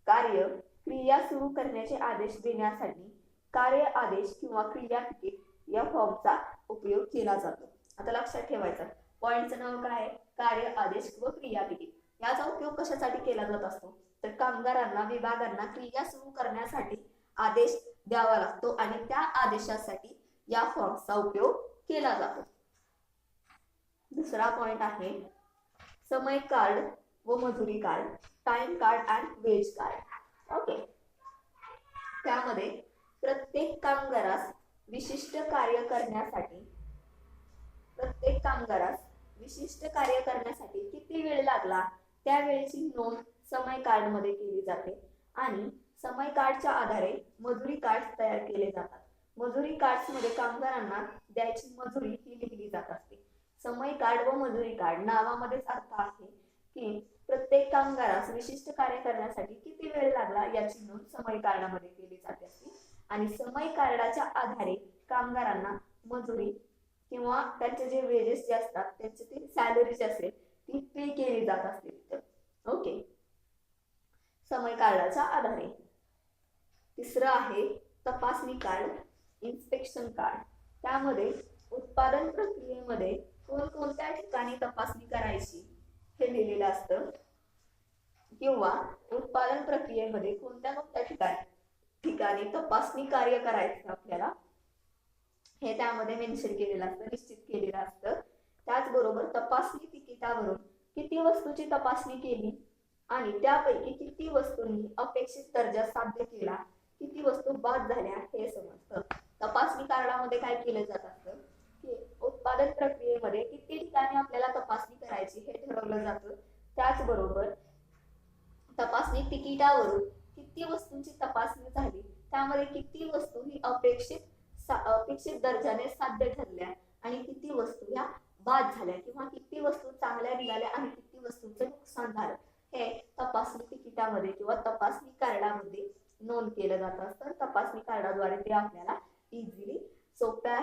कार्य क्रिया सुरू करण्याचे आदेश देण्यासाठी कार्य आदेश किंवा क्रिया तिकीट या फॉर्मचा उपयोग केला जातो. आता लक्षात ठेवायचं पॉइंटचं नाव काय आहे, कार्य आदेश व क्रिया तिकीट. याचा उपयोग कशासाठी केला जात असतो, तर कामगारांना विभागांना क्रिया सुरू करण्यासाठी आदेश द्यावा लागतो आणि त्या आदेशासाठी या फॉर्मचा उपयोग केला जातो. दुसरा पॉइंट आहे समय कार्ड व मजुरी card, time card and wage card. Okay. त्यामध्ये प्रत्येक कामगारास विशिष्ट कार्य करण्यासाठी किती वेळ लागला त्या वेळेची नोंद समय कार्ड मध्ये केली जाते आणि समय कार्डच्या आधारे मजुरी कार्ड तयार केले जातात. मजुरी कार्ड्स मध्ये कामगारांना द्यायची मजुरी ही लिहिली जात असते. समय कार्ड व मजुरी कार्ड नावामध्येच अर्थ आहे की प्रत्येक कामगारास विशिष्ट कार्य करण्यासाठी किती वेळ लागला याची नोंद समय कार्डामध्ये केली जाते असते आणि समय कार्डाच्या आधारे कामगारांना मजुरी किंवा त्यांचे जे वेजेस जे असतात त्यांची ती सॅलरी जी असेल ती पे केली जात असते तिथे. ओके. समय कार्डाच्या आधारे. तिसरं आहे तपासणी कार्ड, इन्स्पेक्शन कार्ड. त्यामध्ये उत्पादन प्रक्रियेमध्ये कोणकोणत्या ठिकाणी तपासणी करायची हे लिहिलेलं असतं, किंवा उत्पादन प्रक्रियेमध्ये कोणत्या कोणत्या ठिकाणी तपासणी कार्य करायचं आपल्याला हे त्यामध्ये मेन्शन केलेलं असतं, निश्चित केलेलं असतं. त्याचबरोबर तपासणी तिकिटावरून किती वस्तूची तपासणी केली आणि त्यापैकी किती वस्तूंनी अपेक्षित दर्जा साध्य केला, किती वस्तू बाद झाल्या हे समजतं. तपासणी कार्डामध्ये काय केलं जात असतं की उत्पादन प्रक्रियेमध्ये किती ठिकाणी आपल्याला तपासणी करायची हे ठरवलं जातं. त्याचबरोबर तपासणी तिकिटावरून किती वस्तूंची तपासणी झाली, त्यामध्ये किती वस्तू ही अपेक्षित दर्जाने साध्य ठरल्या आणि किती वस्तू ह्या बाद झाल्या किंवा किती वस्तू चांगल्या निघाल्या आणि किती वस्तूंचं नुकसान झालं हे तपासणी तिकिटामध्ये किंवा तपासणी कार्डामध्ये नोंद केलं जात असतं. तपासणी कार्डाद्वारे ते आपल्याला इझिली सोप्या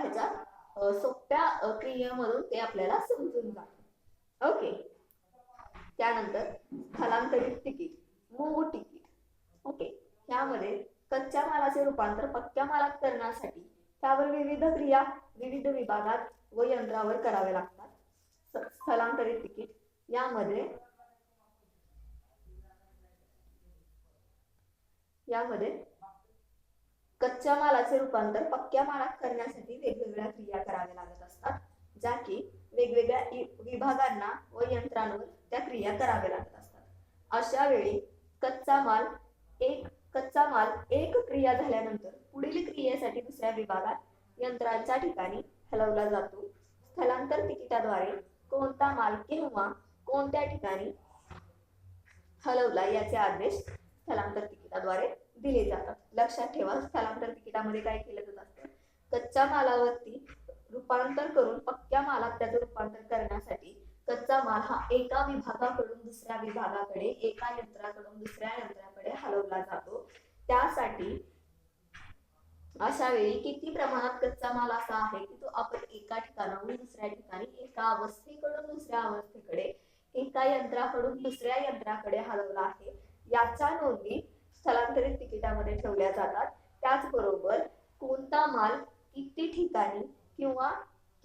क्रियेमधून ते आपल्याला समजून जातं. ओके. त्यानंतर स्थलांतरित तिकीट, मूव्ह तिकीट. ओके. यामध्ये कच्च्या मालाचे रूपांतर पक्क्या मालात करण्यासाठी त्यावर विविध क्रिया विविध विभागात व यंत्रावर कराव्या लागतात. स्थलांतरित तिकीट यामध्ये कच्च्या मालाचे रूपांतर पक्क्या मालात करण्यासाठी वेगवेगळ्या क्रिया कराव्या लागत असतात, ज्या की वेगवेगळ्या विभागांना व यंत्रांवर त्या क्रिया कराव्या लागत असतात. अशा वेळी कच्चा माल एक क्रिया झाल्यानंतर पुढील क्रियेसाठी दुसऱ्या विभागात यंत्रांच्या ठिकाणी हलवला जातो. स्थलांतर तिकिटाद्वारे कोणता माल केव्हा कोणत्या ठिकाणी हलवला याचे आदेश स्थलांतर तिकिटाद्वारे दिले जातात. लक्षात ठेवा, स्थलांतर तिकिटामध्ये काय केलं जात असतं, कच्च्या मालावरती रूपांतर करून पक्क्या मालात त्याचं रूपांतर करण्यासाठी कच्चा माल हा एका विभागाकडून दुसऱ्या विभागाकडे, एका यंत्राकडून दुसऱ्या यंत्राकडे हलवला जातो. त्यासाठी अशा वेळी किती प्रमाणात कच्चा माल असा आहे की तो आपण एका ठिकाणाहून दुसऱ्या ठिकाणी, एका अवस्थेकडून दुसऱ्या अवस्थेकडे, एका यंत्राकडून दुसऱ्या यंत्राकडे हलवला आहे याच्या नोंदी स्थलांतरित तिकिटामध्ये ठेवल्या जातात. त्याचबरोबर कोणता माल किती ठिकाणी किंवा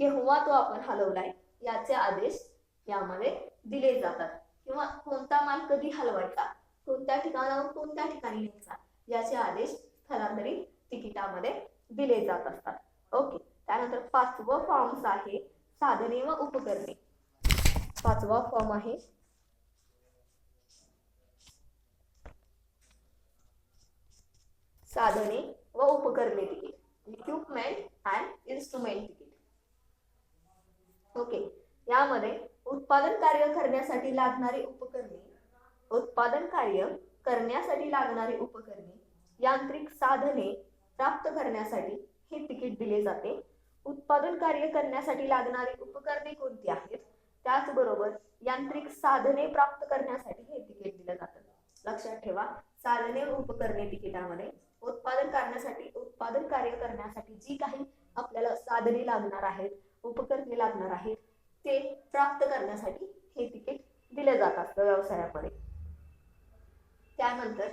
केव्हा तो आपण हलवलाय याचे आदेश यामध्ये दिले जातात, किंवा कोणता माल कधी हलवायचा, कोणत्या ठिकाणाहून कोणत्या ठिकाणी न्यायचा याचे आदेश स्थलांतरित तिकिटामध्ये दिले जात असतात. ओके. त्यानंतर पाचवा फॉर्म आहे साधने व उपकरणे. पाचवा फॉर्म आहे साधने व उपकरणे ticket, equipment and instrument ticket. Okay. यामध्ये उत्पादन कार्य करण्यासाठी लागणारी उपकरणे, यांत्रिक साधने प्राप्त करण्यासाठी हे तिकीट दिले जाते. उत्पादन कार्य करण्यासाठी लागणारी उपकरणे कोणती आहेत, त्याचबरोबर यांत्रिक साधने प्राप्त करण्यासाठी हे तिकीट दिलं जातं. लक्षात ठेवा, साधने व उपकरणे तिकिटामध्ये उत्पादन कार्य करण्यासाठी जी काही आपल्याला साधने लागणार आहेत, उपकरणे लागणार आहेत, ते प्राप्त करण्यासाठी हे तिकीट दिले जात असतं व्यवसायामध्ये. त्यानंतर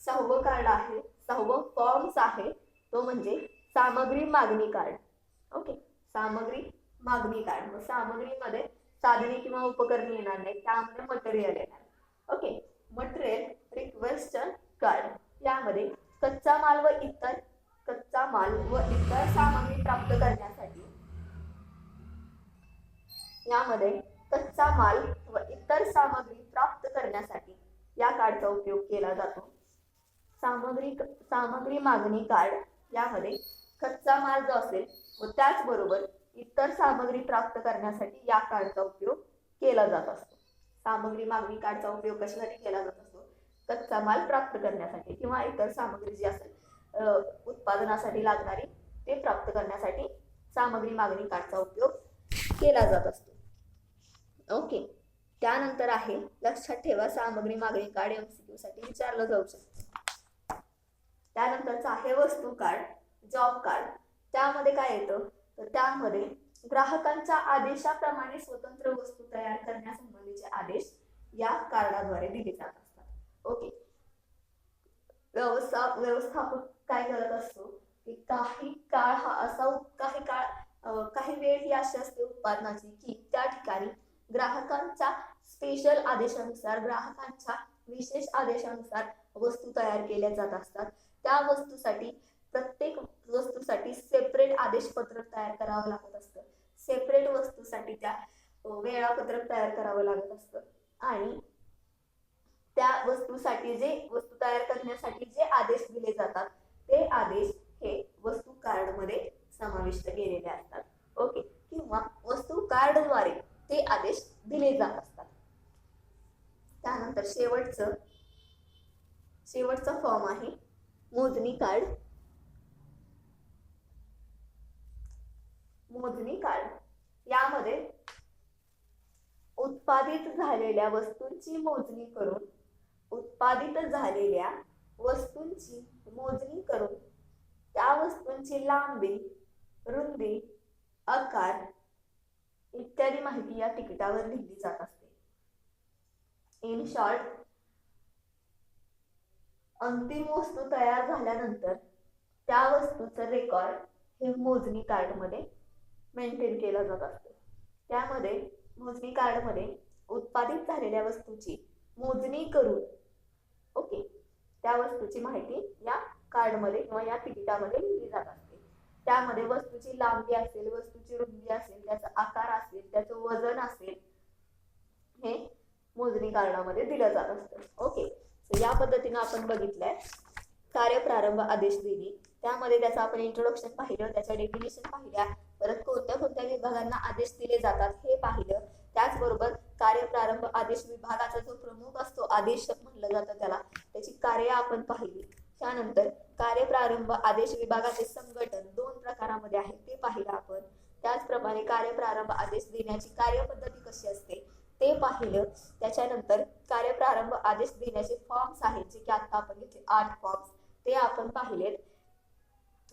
सहावं फॉर्म्स आहे तो म्हणजे सामग्री मागणी कार्ड. ओके. सामग्री मागणी कार्ड, सामग्रीमध्ये साधने किंवा उपकरणे येणार नाही, त्यामध्ये मटेरियल येणार. ओके. Material request card. यामध्ये कच्चा माल व इतर सामग्री प्राप्त करण्यासाठी या कार्डचा उपयोग केला जातो. सामग्री मागणी कार्ड यामध्ये कच्चा माल जो असेल व त्याचबरोबर इतर सामग्री प्राप्त करण्यासाठी या कार्डचा उपयोग केला जात असतो. सामग्री मागणी कार्डचा उपयोग कशासाठी केला जात असतो, कच्चा माल प्राप्त करण्यासाठी किंवा इतर सामग्री जी असेल उत्पादनासाठी लागणारी ते प्राप्त करण्यासाठी सामग्री मागणी कार्डचा उपयोग केला जात असतो. ओके. त्यानंतर आहे, लक्षात ठेवा, सामग्री मागणी कार्ड एमसीक्यू साठी विचारलं जाऊ शकतं. त्यानंतरचं आहे वस्तू कार्ड, जॉब कार्ड. त्यामध्ये काय येतं तर त्यामध्ये ग्राहकांच्या आदेशाप्रमाणे स्वतंत्र वस्तू तयार करण्यासंबंधीचे आदेश या कार्डाद्वारे दिले जात असतात. ओके. व्यवस्थापक काय करत असतो की काही वेळ ही अशी असते उत्पादनाची की त्या ठिकाणी ग्राहकांच्या स्पेशल आदेशानुसार, ग्राहकांच्या विशेष आदेशानुसार वस्तू तयार केल्या जात असतात. त्या वस्तूसाठी, प्रत्येक वस्तूसाठी सेपरेट आदेशपत्रक तयार करावं लागत असतं. सेपरेट वस्तूसाठी त्या वेळापत्रक तयार करावं लागत असतं. आणि त्या वस्तूसाठी, जे वस्तू तयार करण्यासाठी जे आदेश दिले जातात, ते आदेश हे वस्तू कार्ड मध्ये समाविष्ट केलेले असतात. ओके, किंवा वस्तू कार्डद्वारे ते आदेश दिले जात असतात. त्यानंतर शेवटचा फॉर्म आहे मोजणी कार्ड. मोजणी कार्ड यामध्ये उत्पादित झालेल्या वस्तूंची मोजणी करून, त्या वस्तूंची लांबी, रुंदी, आकार इत्यादी माहिती या तिकिटावर लिहिली जात असते. इन शॉर्ट, अंतिम वस्तू तयार झाल्यानंतर त्या वस्तूचं रेकॉर्ड हे मोजणी कार्ड मध्ये मेंटेन केलं जात असतं. त्यामध्ये मोजणी कार्ड मध्ये उत्पादित झालेल्या वस्तूची मोजणी करून, ओके, त्या वस्तूची माहिती या कार्ड मध्ये किंवा या तिकिटामध्ये लिहिली जात असते. त्यामध्ये वस्तूची लांबी असेल, वस्तूची रुंदी असेल, त्याचा आकार असेल, त्याचं वजन असेल, हे मोजणी कार्डामध्ये दिलं जात असतं. ओके, या पद्धतीने आपण बघितलंय कार्यप्रारंभ आदेश देणे. त्यामध्ये त्याचं आपण इंट्रोडक्शन पाहिलं, त्याच्या डेफिनेशन पाहिल्या, परत कोणत्या कोणत्या विभागांना आदेश दिले जातात हे पाहिलं. त्याचबरोबर कार्यप्रारंभ आदेश विभागाचा जो प्रमुख असतो, आदेशक म्हणलं जातं त्याला, त्याची कार्य आपण पाहिली. त्यानंतर कार्यप्रारंभ आदेश विभागाचे संघटन 2 प्रकारामध्ये आहे ते पाहिलं आपण. त्याचप्रमाणे कार्यप्रारंभ आदेश देण्याची कार्यपद्धती कशी असते ते पाहिलं. त्याच्यानंतर कार्यप्रारंभ आदेश देण्याचे फॉर्म्स आहेत, जे की आता आपण घेतले 8 फॉर्म्स, ते आपण पाहिलेत.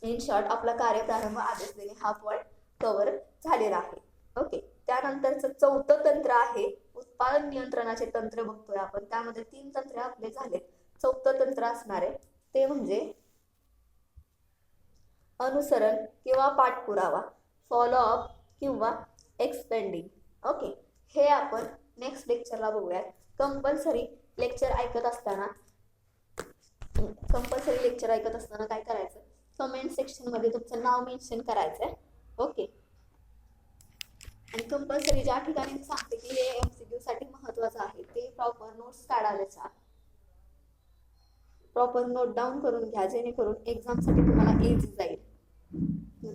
इन शॉर्ट, आपला कार्यप्रारंभ आदेश देणे हा पॉइंट कव्हर झालेला आहे. ओके, त्यानंतरचं चौथं तंत्र आहे उत्पादन नियंत्रणाचे तंत्र बघतोय आपण. त्यामध्ये 3 तंत्र आपले झालेत. चौथं तंत्र असणार आहे ते म्हणजे अनुसरण किंवा पाठपुरावा, फॉलोअप किंवा एक्सपेंडिंग. ओके, हे आपण नेक्स्ट लेक्चरला बघूयात. कंपल्सरी लेक्चर ऐकत असताना काय करायचं, कमेंट सेक्शन मध्ये तुमचं नाव मेन्शन करायचंय. ओके, आणि कंपल्सरी ज्या ठिकाणी मी सांगते की हे एमसीक्यू साठी महत्वाचं आहे, ते प्रॉपर नोट्स काढायचा, प्रॉपर नोट डाऊन करून घ्या, जेणेकरून एक्झाम साठी तुम्हाला इझी जाईल.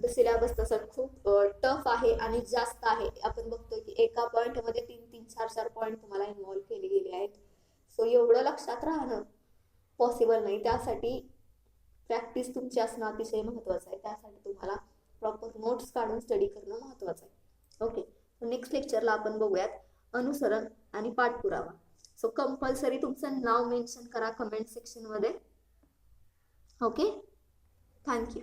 सिलेबस तसं खूप टफ आहे आणि जास्त आहे. आपण बघतोय की एका पॉइंट मध्ये 3-3, 4-4 पॉइंट तुम्हाला इन्व्हॉल्व केले गेले आहेत. सो एवढं लक्षात राहणं पॉसिबल नाही. त्यासाठी प्रॅक्टिस तुमची असणं अतिशय महत्वाचं आहे. त्यासाठी तुम्हाला प्रॉपर नोट्स काढून स्टडी करणं महत्वाचं आहे. ओके, नेक्स्ट लेक्चरला आपण बघूयात अनुसरण आणि पाठपुरावा. सो कंपल्सरी तुमचं नाव मेन्शन करा कमेंट सेक्शन मध्ये. Okay, thank you.